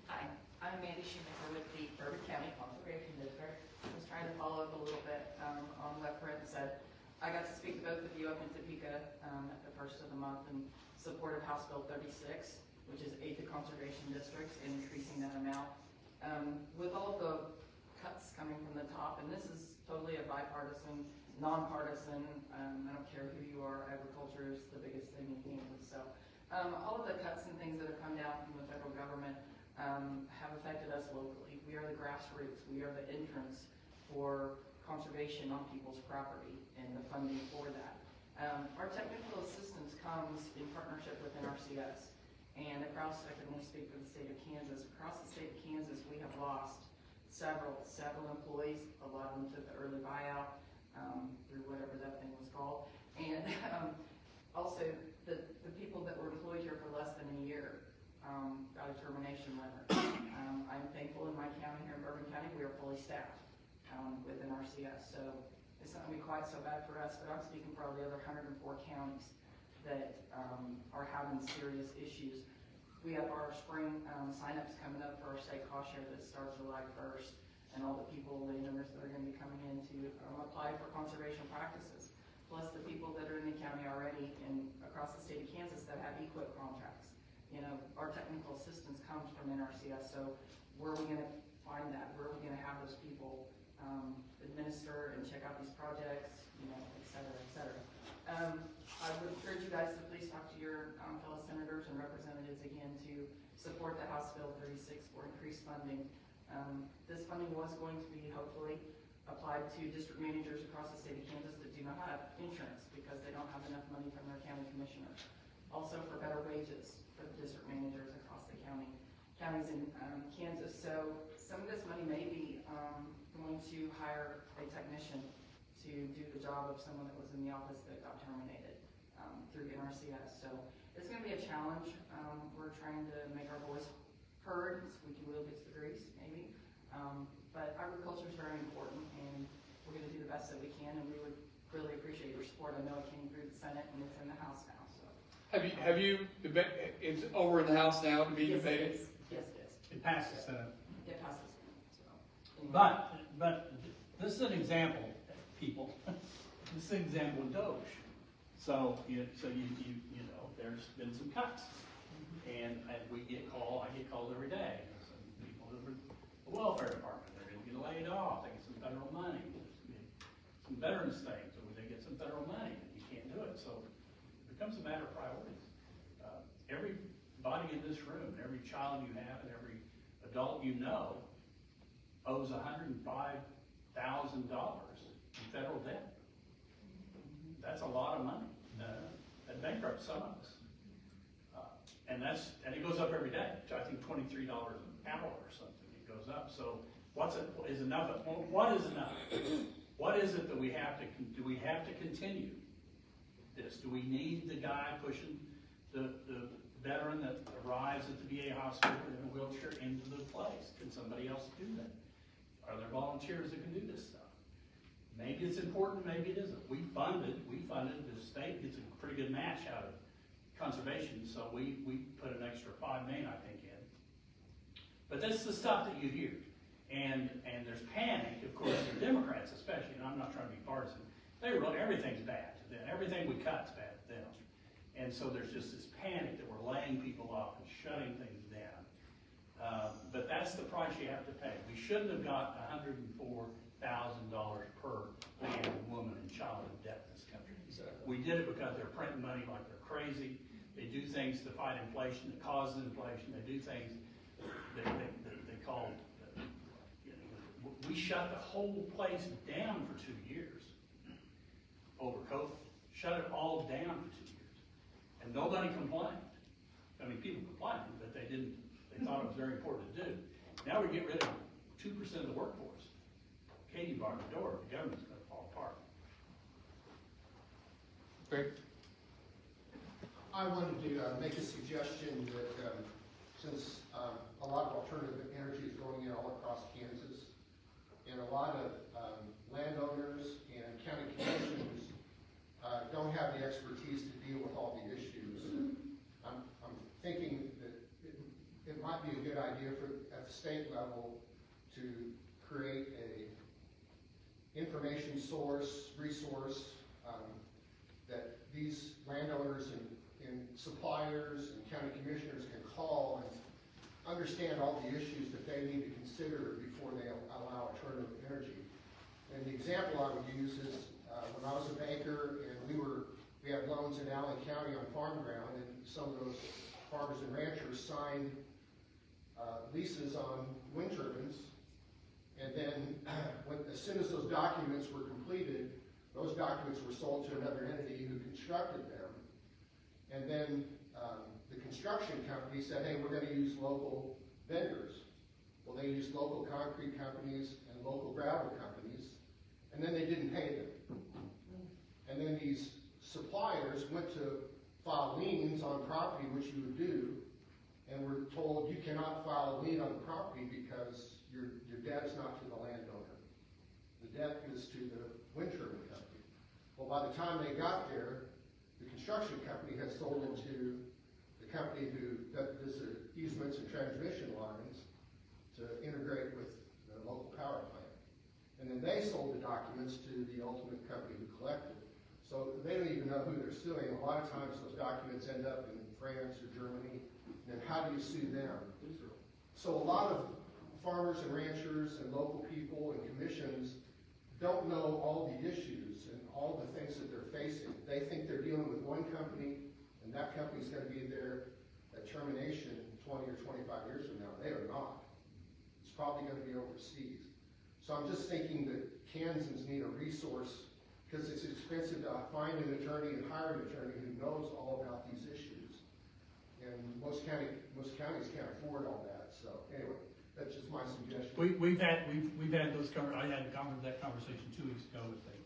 Hi, I'm Mandy Shoemaker with the Bourbon County Conservation District. I was trying to follow up a little bit on what Brent said. I got to speak to both of you up in Topeka at the first of the month in support of House Bill 36, which is aid to conservation districts and increasing that amount. With all the cuts coming from the top, and this is totally a bipartisan, nonpartisan, I don't care who you are, agriculture is the biggest thing in Kansas. So all of the cuts and things that have come down from the federal government have affected us locally. We are the grassroots. We are the entrance for conservation on people's property and the funding for that. Our technical assistance comes in partnership with NRCS. And across, I can only speak for the state of Kansas, across the state of Kansas, we have lost several employees. A lot of them took the early buyout through whatever that thing was called. And also, the people that were employed here for less than a year got a termination letter. I'm thankful in my county here in Bourbon County, we are fully staffed with NRCS. So it's not going to be quite so bad for us, but I'm speaking for all the other 104 counties that are having serious issues. We have our spring signups coming up for our state cost share that starts July 1st, and all the people, landowners that are going to be coming in to apply for conservation practices, plus the people that are in the county already and across the state of Kansas that have EQIP contracts. You know, our technical assistance comes from NRCS, so where are we going to find that? Where are we going to have those people administer and check out these projects, you know, et cetera, et cetera. I would encourage you guys to please talk to your fellow senators and representatives again to support the House Bill 36 for increased funding. This funding was going to be hopefully applied to district managers across the state of Kansas that do not have insurance because they don't have enough money from their county commissioners. Also for better wages for the district managers across the counties in Kansas. So some of this money may be going to hire a technician to do the job of someone that was in the office that got terminated through NRCS. So it's going to be a challenge. We're trying to make our voice heard. Squeaky wheel gets the grease, maybe. But agriculture is very important, and we're going to do the best that we can, and we would really appreciate your support. I know it came through the Senate, and it's in the House now. So Have you, it's over in the House now to be debated? Yes, it is. It passed the Senate. It passes. So, But this is an example, people. This is an example of Doge. So you know, there's been some cuts, and I get called every day. Some people who are in the welfare department, they're going to get laid off. They get some federal money. Some veterans things, or they get some federal money, and you can't do it. So it becomes a matter of priorities. Everybody in this room, every child you have, and every adult you know owes $105,000 in federal debt. That's a lot of money. That bankrupts some of us. And it goes up every day. I think $23 an hour or something. It goes up. So what is enough? What is enough? What is it that we have to? Do we have to continue this? Do we need the guy pushing the veteran that arrives at the VA hospital in a wheelchair into the place? Can somebody else do that? Are there volunteers that can do this stuff? Maybe it's important, maybe it isn't. We funded, the state gets a pretty good match out of conservation, so we put an extra $5 million, I think, in. But that's the stuff that you hear. And there's panic, of course, the Democrats especially, and I'm not trying to be partisan, everything's bad to them. Everything we cut's bad to them. And so there's just this panic that we're laying people off and shutting things down. But that's the price you have to pay. We shouldn't have got $104,000 per man, woman, and child in debt in this country. Exactly. We did it because they're printing money like they're crazy. They do things to fight inflation, that causes inflation. They do things that they call, we shut the whole place down for 2 years over COVID. Shut it all down for 2 years. And nobody complained. I mean, people complained, but they didn't. They thought it was very important to do. Now we get rid of 2% of the workforce. Katie barred the door. The government's going to fall apart. Great. I wanted to make a suggestion that since a lot of alternative energy is going in all across Kansas, and a lot of landowners and county commissioners don't have the expertise to deal with all the issues, I'm thinking that it might be a good idea at the state level to create a information resource that these landowners and suppliers and county commissioners can call understand all the issues that they need to consider before they allow alternative energy. And the example I would use is when I was a banker and we had loans in Allen County on farm ground, and some of those farmers and ranchers signed leases on wind turbines. And then as soon as those documents were completed, those documents were sold to another entity who constructed them. And then the construction company said, hey, we're going to use local vendors. Well, they used local concrete companies and local gravel companies, and then they didn't pay them. And then these suppliers went to file liens on property, which you would do, and were told you cannot file a lien on the property because your debt is not to the landowner. The debt is to the wind turbine company. Well, by the time they got there, the construction company had sold it to the company who does the easements and transmission lines to integrate with the local power plant. And then they sold the documents to the ultimate company who collected. So they don't even know who they're suing. A lot of times those documents end up in France or Germany. And then how do you sue them? So a lot of farmers and ranchers and local people and commissions don't know all the issues and all the things that they're facing. They think they're dealing with one company, and that company's going to be there at termination 20 or 25 years from now. They are not. It's probably going to be overseas. So I'm just thinking that Kansans need a resource, because it's expensive to find an attorney and hire an attorney who knows all about these issues. And most counties can't afford all that. So anyway, that's just my suggestion. We've had those, I had that conversation 2 weeks ago with the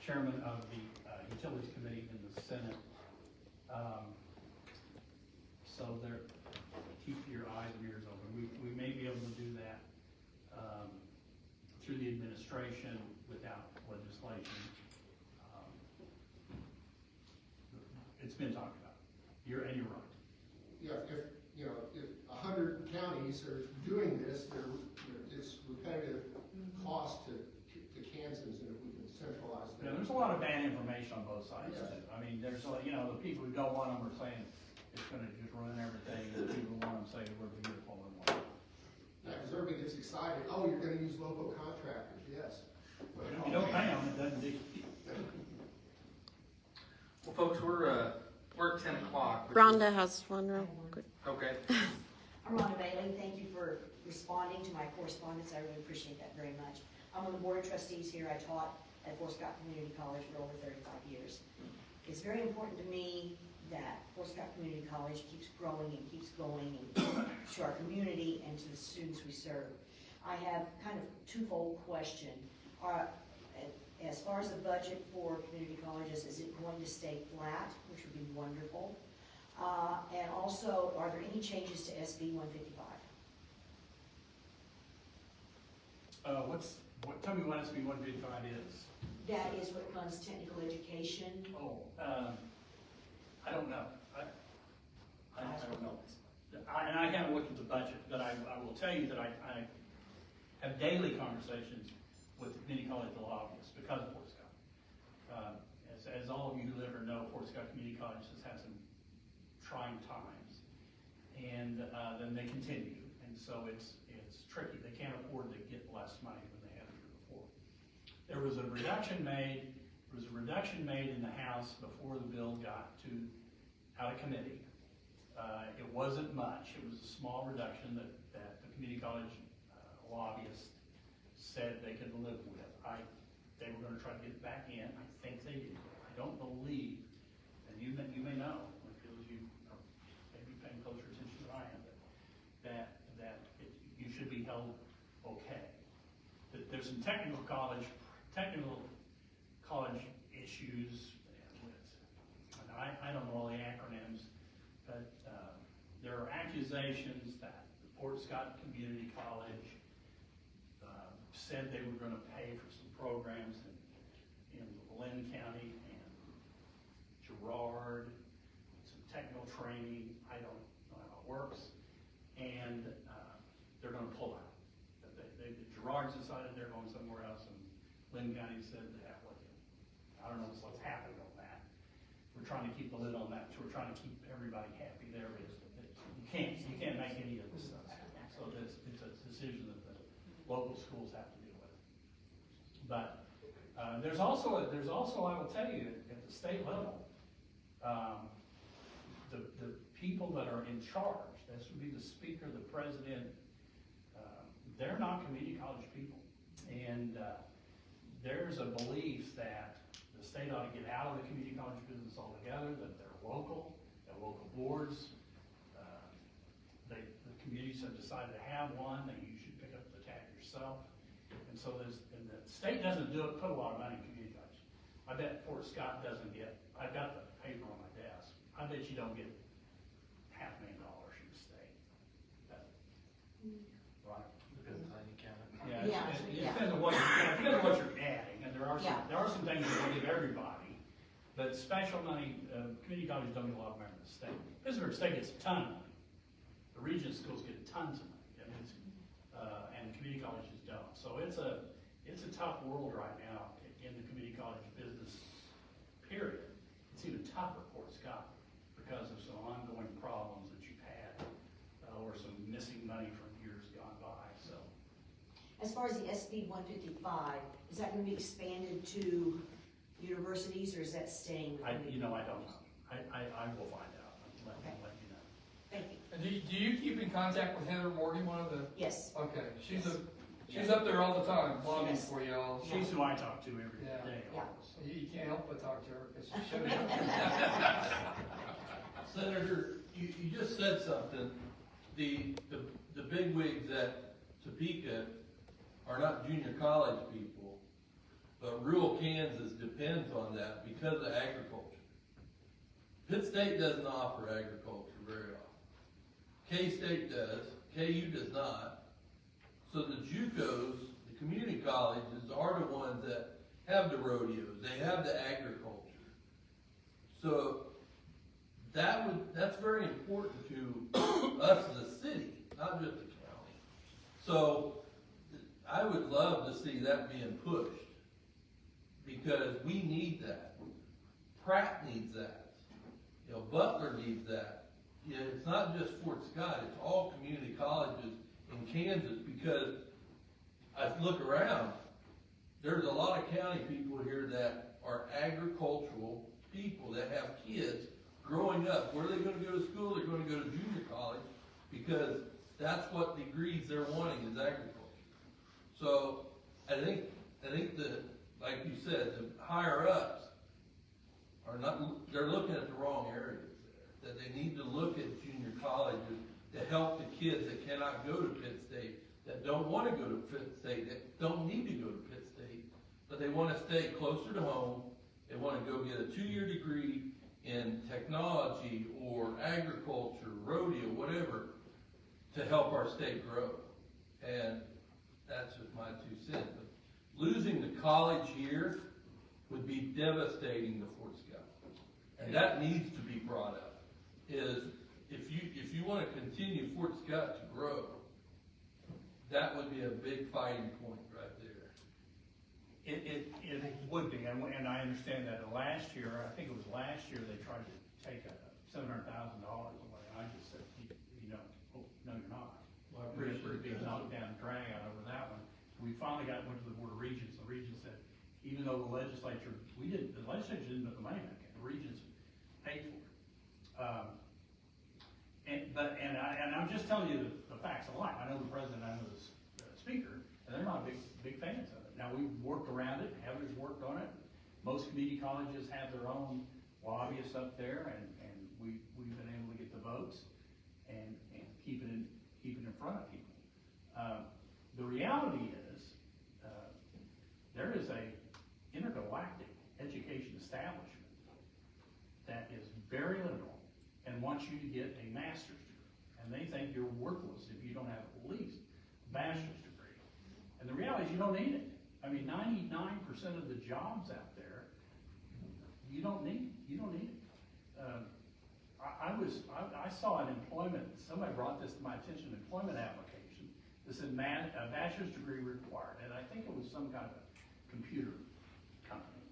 chairman of the Utilities Committee in the Senate. So keep your eyes and ears open. We may be able to do that through the administration without legislation. It's been talked about. You're right. Yeah, if 100 counties are doing this, it's repetitive cost to Kansans, and if we can centralize that. Yeah, there's a lot of bad information on both sides. Yeah. I mean, there's the people who don't want them are saying it's going to just ruin everything. The people who want them say we're beautiful and whatnot. Yeah, because everybody gets excited. Oh, you're going to use local contractors, yes. But, If you don't pay them, it doesn't do. Well, folks, we're at 10 o'clock. Rhonda has one real quick. Okay. I'm Rhonda Bailey. Thank you for responding to my correspondence. I really appreciate that very much. I'm on the board of trustees here. I taught at Fort Scott Community College for over 35 years. It's very important to me that Fort Scott Community College keeps growing and keeps going and to our community and to the students we serve. I have kind of twofold question. As far as the budget for community colleges, is it going to stay flat, which would be wonderful? And also, are there any changes to SB 155? Tell me what SB 155 is. That is what funds technical education. I don't know. I don't know. And I haven't looked at the budget, but I will tell you that I have daily conversations with the community college lobbyists because of Fort Scott. As all of you who live or know, Fort Scott Community College has had some trying times, and then they continue, and so it's tricky. They can't afford to get less money than they had the year before. There was a reduction made in the House before the bill got out of committee. It wasn't much. It was a small reduction that the community college lobbyists said they could live with. They were going to try to get it back in. I think they did. I don't believe, and you may know, because you are maybe paying closer attention than I am, that you should be held okay. There's some technical college issues, and I don't know all the acronyms, but there are accusations that the Fort Scott Community College said they were going to pay for some programs in Lynn County and Girard, some technical training. I don't know how it works, and they're going to pull out. Girard's decided they're going somewhere else, and Lynn County said to have with it. I don't know what's happening on that. We're trying to keep the lid on that. So we're trying to keep everybody happy. There it is. You can't make any of this stuff happen. decision that the local schools have to deal with. But, there's also, I will tell you, at the state level, the people that are in charge, this would be the speaker, the president, they're not community college people. And, there's a belief that the state ought to get out of the community college business altogether, that they're local, that local boards, the communities have decided to have one, that you should pick up the tab yourself. And so the state doesn't put a lot of money in community college. I bet Fort Scott doesn't get, I've got the paper on my desk, I bet you don't get $500,000 from the state. Right? Depends on how you count it. Yeah, it depends on what you're adding, and there are some things that we give everybody, but special money, community colleges don't get a lot of money from the state. Pittsburgh State gets a ton of money. The region schools get tons of money, and community colleges don't. So it's a tough world right now in the community college business, period. It's even tougher for Scott because of some ongoing problems that you've had, or some missing money from years gone by, so. As far as the SB 155, is that going to be expanded to universities, or is that staying? I don't know. I will find out. I'll let you know. Thank you. And do you keep in contact with Heather Morgan, one of the? Yes. Okay, she's up there all the time, lobbying Yes. for y'all. She's who I talk to every Yeah. day. Yeah. You can't help but talk to her, because she shows up. Senator, you just said something. The bigwigs at Topeka are not junior college people, but rural Kansas depends on that because of agriculture. Pitt State doesn't offer agriculture very often. K-State does, KU does not. So the JUCOs, the community colleges, are the ones that have the rodeos, they have the agriculture. So that's very important to us as a city, not just the county. So I would love to see that being pushed, because we need that. Pratt needs that. Butler needs that. It's not just Fort Scott, it's all community colleges in Kansas, because I look around, there's a lot of county people here that are agricultural people that have kids growing up. Where are they going to go to school? They're going to go to junior college, because that's what degrees they're wanting is agriculture. So I think that, like you said, the higher ups are not, they're looking at the wrong areas there. That they need to look at junior colleges to help the kids that cannot go to Pitt State, that don't want to go to Pitt State, that don't need to go to Pitt State, but they want to stay closer to home. They want to go get a 2-year degree in technology or agriculture, rodeo, whatever, to help our state grow. And that's just my 2 cents. But losing the college here would be devastating to Fort Scott. And that needs to be brought up, is if you want to continue Fort Scott to grow, that would be a big fighting point right there. It would be, and I understand that last year, I think it was last year, they tried to take $700,000 away. I just said, no, you're not. Well, I We're appreciate being that. knocked down, drag out over that one. We finally went to the Board of Regents. The Regents said, even though the legislature, the legislature didn't put the money back in, the Regents paid for it. And I'm just telling you the facts of life. I know the president, I know the speaker, and they're not big fans of it. Now, we've worked around it, Heather's worked on it. Most community colleges have their own lobbyists up there, and we've been able to get the votes and keep it in front of people. The reality is, there is a intergalactic education establishment that is very liberal and wants you to get a master's degree. And they think you're worthless if you don't have at least a bachelor's degree. And the reality is you don't need it. I mean, 99% of the jobs out there, you don't need it. I saw an employment, somebody brought this to my attention, an employment application that said a bachelor's degree required, and I think it was some kind of a computer company.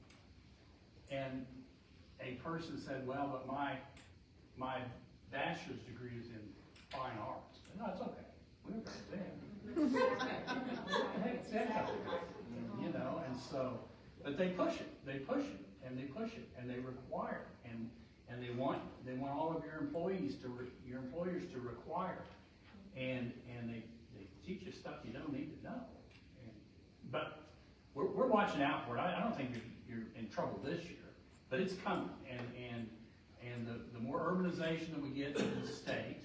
And a person said, well, but my bachelor's degree is in fine arts. And no, it's okay. We don't understand. You know, and so, but they push it, and they push it, and they require it, and they want all of your employers to require, and they teach you stuff you don't need to know. But we're watching out for it. I don't think you're in trouble this year, but it's coming, and the more urbanization that we get in the state,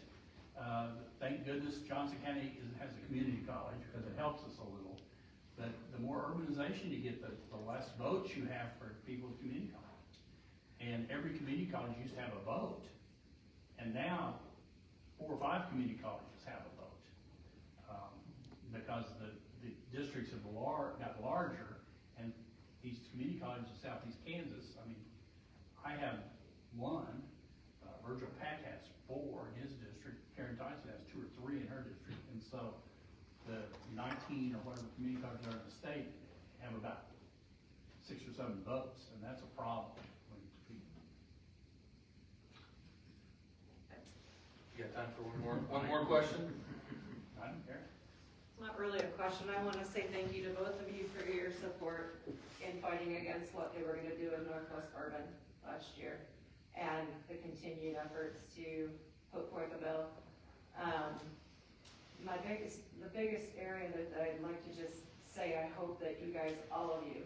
thank goodness Johnson County has a community college because it helps us a little. But the more urbanization you get, the less votes you have for people at community college. And every community college used to have a vote, and now 4 or 5 community colleges have a vote because the districts have got larger, and these community colleges in southeast Kansas. I mean, I have one. Virgil Pack has 4 in his district. Karen Tyson has 2 or 3 in her district, and so the 19 or whatever community colleges are in the state have about 6 or 7 votes, and that's a problem. You got time for one more question? I don't care. It's not really a question. I want to say thank you to both of you for your support in fighting against what they were going to do in Northwest Urban last year, and the continued efforts to put forth a bill. The biggest area that I'd like to just say, I hope that you guys, all of you,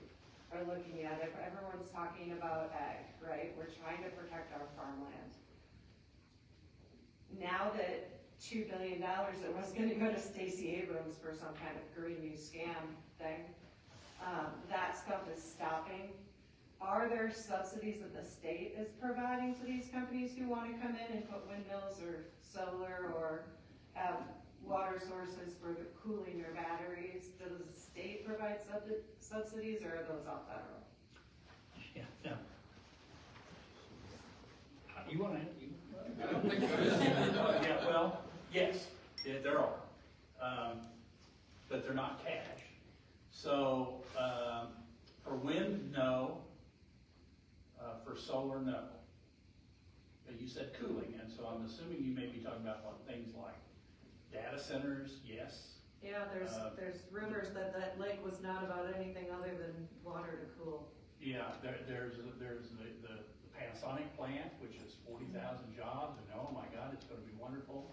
are looking at it. Everyone's talking about ag, right? We're trying to protect our farmland. Now that $2 billion that was going to go to Stacey Abrams for some kind of Green New Scam thing, that stuff is stopping. Are there subsidies that the state is providing to these companies who want to come in and put windmills or solar or have water sources for the cooling your batteries? Does the state provide subsidies, or are those all federal? Yeah. You want to? I don't think there is. Yeah, well, yes, there are, but they're not cash. So for wind, no. For solar, no. But you said cooling, and so I'm assuming you may be talking about things like data centers. Yes. Yeah, there's rumors that that lake was not about anything other than water to cool. Yeah, there's the Panasonic plant, which is 40,000 jobs, and oh my God, it's going to be wonderful.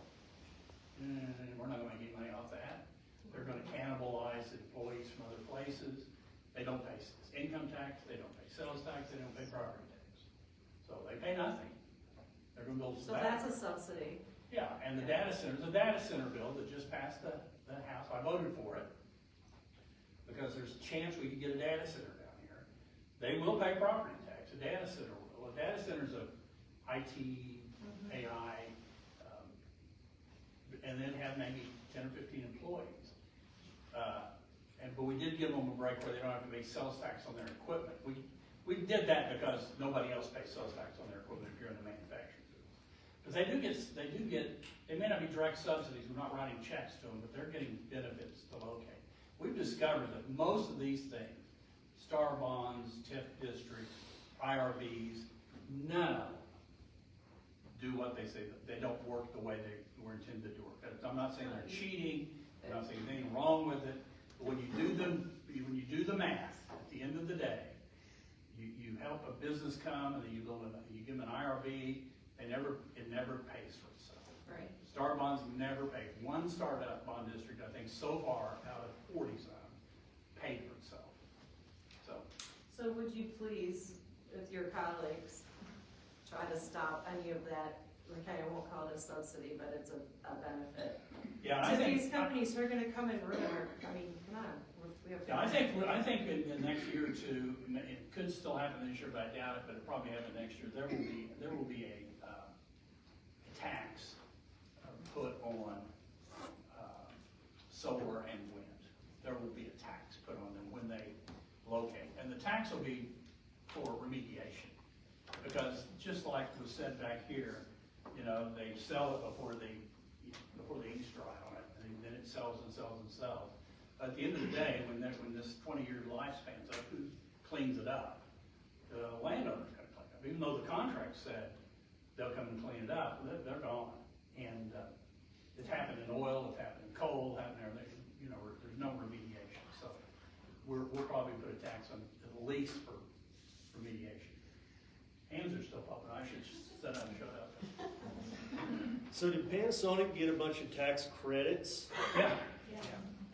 We're not going to get money off that. They're going to cannibalize employees from other places. They don't pay income tax, they don't pay sales tax, they don't pay property tax. So they pay nothing. They're going to build some. So that's a subsidy. Yeah, and the data centers, the data center bill that just passed the House, I voted for it because there's a chance we could get a data center down here. They will pay property tax. A data center will. A data center's a IT, AI, and then have maybe 10 or 15 employees. But we did give them a break where they don't have to pay sales tax on their equipment. We did that because nobody else pays sales tax on their equipment if you're in the manufacturing business. Because they may not be direct subsidies, we're not writing checks to them, but they're getting benefits to locate. We've discovered that most of these things, STAR bonds, TIF districts, IRBs, none of them do what they say. They don't work the way they were intended to work. I'm not saying they're cheating, I'm not saying there's anything wrong with it, but when you do the math, at the end of the day, you help a business come and then you give them an IRB, it never pays for itself. Right. STAR bonds never pay. One startup bond district, I think, so far out of 40 some, paid for itself. So would you please, with your colleagues, try to stop any of that? I won't call it a subsidy, but it's a benefit. Yeah, to these companies who are going to come and ruin our. I mean, come on. We have. Yeah, I think in the next year or two, it could still happen this year, but I doubt it. But it'll probably happen next year. There will be a tax put on solar and wind. There will be a tax put on them when they locate, and the tax will be for remediation, because just like was said back here, they sell it before the ink's dry on it, and then it sells and sells and sells. At the end of the day, when this 20-year lifespan's up, who cleans it up? The landowner's going to clean it up. Even though the contract said they'll come and clean it up, they're gone. And it's happened in oil, it's happened in coal, it's happened in everything. there's no remediation. So we'll probably put a tax on at least for remediation. Hands are still popping, I should sit up and shut up. So did Panasonic get a bunch of tax credits? Yeah.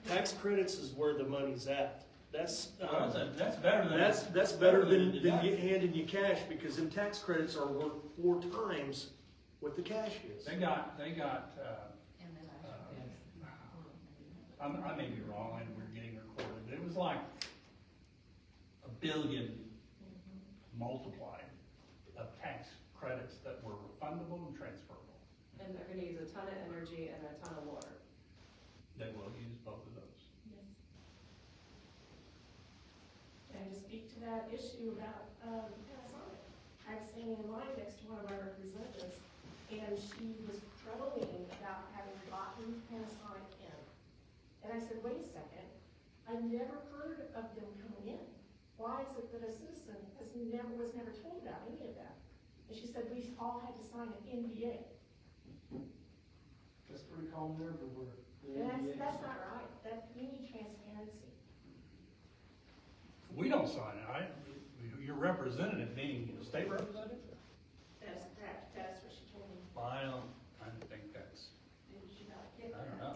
Tax credits is where the money's at. That's better than. That's better than handing you cash, because them tax credits are worth 4 times what the cash is. They got, I may be wrong, and we're getting recorded, but it was like $1 billion multiplied of tax credits that were refundable and transferable. And they're gonna use a ton of energy and a ton of water. They will use both of those. And to speak to that issue about Panasonic, I've seen in line next to one of my representatives, and she was crowing about having gotten Panasonic in. And I said, wait a second, I've never heard of them coming in. Why is it that a citizen was never told about any of that? And she said, we all had to sign an NDA. That's pretty common everywhere. That's not right. We need transparency. We don't sign it, your representative, meaning the state representative? That's correct. That's what she told me. Well, I don't think that's, Maybe she got kicked. I don't know.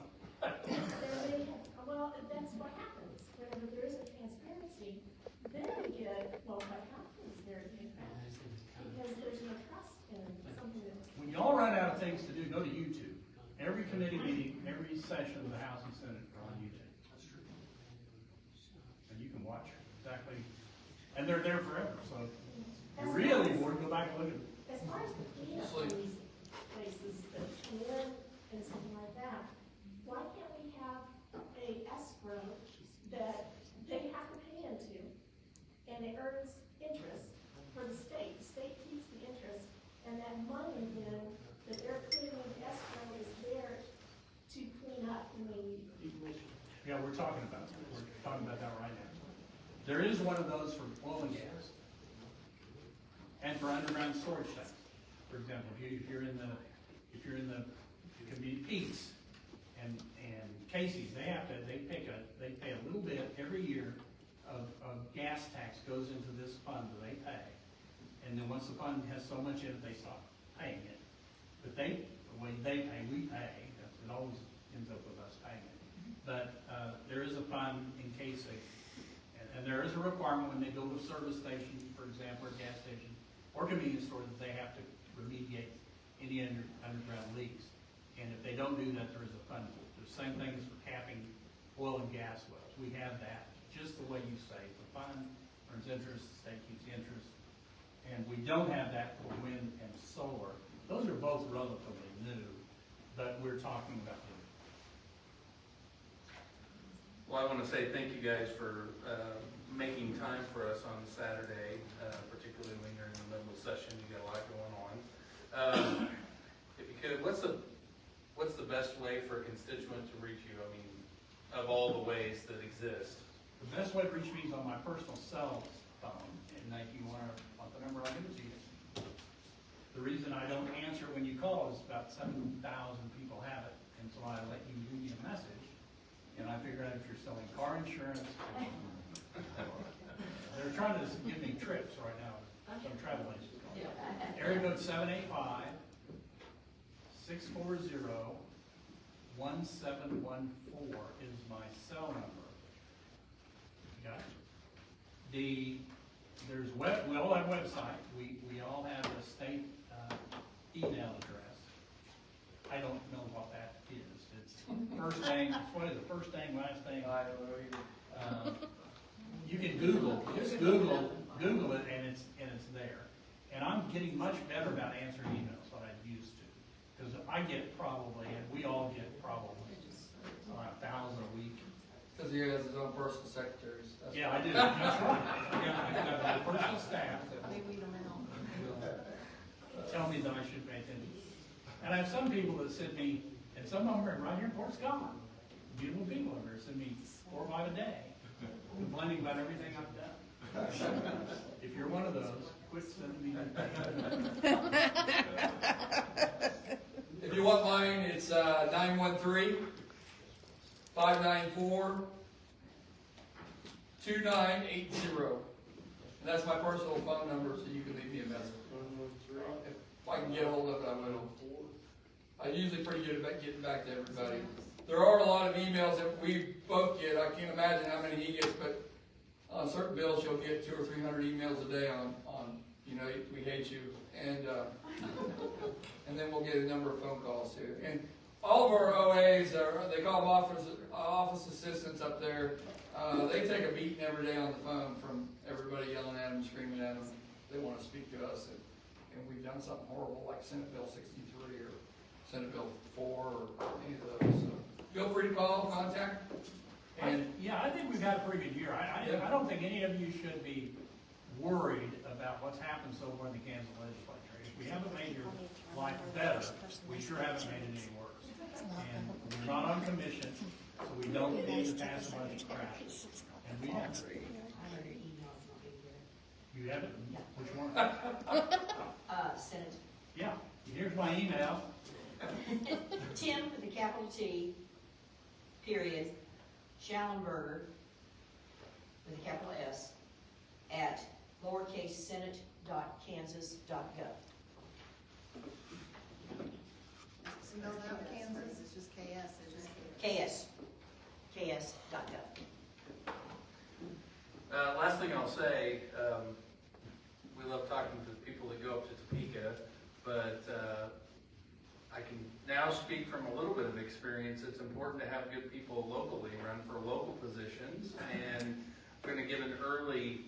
Well, that's what happens. Whenever there isn't transparency, then we get, well, what happens there? Because there's no trust in something that. When y'all run out of things to do, go to YouTube. Every committee meeting, every session of the House and Senate are on YouTube. And you can watch exactly, and they're there forever, so you really want to go back and look at them. As far as the cleanup of these places that come in and something like that, why can't we have a escrow that they have to pay into, and it earns interest for the state? The state keeps the interest, and that money then that they're putting in escrow is there to clean up when they need it. Yeah, we're talking about that right now. There is one of those for oil and gas, and for underground storage tanks. For example, if you're in the community Pete's and Casey's, they pay a little bit every year of gas tax goes into this fund that they pay, and then once the fund has so much in it, they stop paying it. But the way they pay, we pay. It always ends up with us paying it. But there is a fund in case and there is a requirement when they build a service station, for example, or a gas station, or convenience store, that they have to remediate any underground leaks. And if they don't do that, there is a fund for it. The same thing is for capping oil and gas wells. We have that, just the way you say. The fund earns interest, the state keeps the interest. And we don't have that for wind and solar. Those are both relatively new, but we're talking about them. Well, I want to say thank you guys for making time for us on Saturday, particularly when you're in the middle of session. You got a lot going on. If you could, what's the best way for a constituent to reach you? I mean, of all the ways that exist. The best way to reach me is on my personal cell phone, and if you want the number, I'll give it to you. The reason I don't answer when you call is about 7,000 people have it, and so I let you leave me a message. And I figured out if you're selling car insurance. They're trying to give me trips right now, some travel agents. Area code 785-640-1714 is my cell number. Got it? We all have websites. We all have a state email address. I don't know what that is. It's first name, what is it, first name, last name? I don't know either. You can just Google it, and it's there. And I'm getting much better about answering emails than I used to. Because I get probably, and we all get probably 1,000 a week. Because he has his own personal secretaries. Yeah, I do, that's right. Yeah, I have a personal staff that tell me that I should pay attention. And I have some people that send me, and some of them are right here in Port Scott. Beautiful people over there send me 4 or 5 a day, complaining about everything I've done. If you're one of those, quit sending me If you want mine, it's 913 594-2980. And that's my personal phone number, so you can leave me a message. If I can get a hold of it, I will. I'm usually pretty good about getting back to everybody. There are a lot of emails that we both get. I can't imagine how many he gets, but on certain bills, you'll get 200 or 300 emails a day on we hate you. And then we'll get a number of phone calls too. And all of our OAs, they call them office assistants up there. They take a beating every day on the phone from everybody yelling at them, screaming at them. They want to speak to us, and we've done something horrible like Senate Bill 63 or Senate Bill 4 or any of those. So feel free to call, contact. And I think we've had a pretty good year. I don't think any of you should be worried about what's happened so far in the Kansas legislature. If we haven't made your life better, we sure haven't made it any worse. And we're not on commission, so we don't need to pass a bunch of crap. And we have it. You have it? Which one? Senate. Yeah, here's my email. Tim with a capital T, period, Shallenburger with a capital S, at lowercase senate.kansas.gov. Spelled out Kansas, it's just KS, it's just KS.gov. Last thing I'll say, we love talking to the people that go up to Topeka, but I can now speak from a little bit of experience. It's important to have good people locally run for local positions, and I'm going to give an early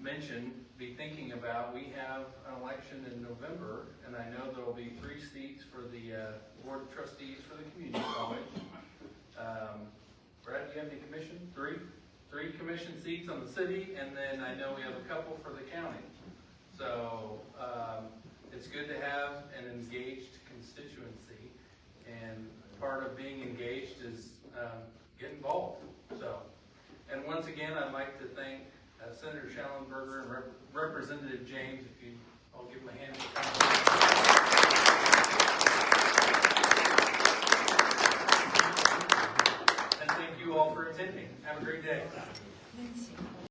mention, be thinking about, we have an election in November, and I know there will be 3 seats for the Board of Trustees for the community college. Brad, do you have any commission? 3 commission seats on the city, and then I know we have a couple for the county. So it's good to have an engaged constituency, and part of being engaged is get involved. So, and once again, I'd like to thank Senator Shallenburger and Representative James. If you, I'll give him a hand.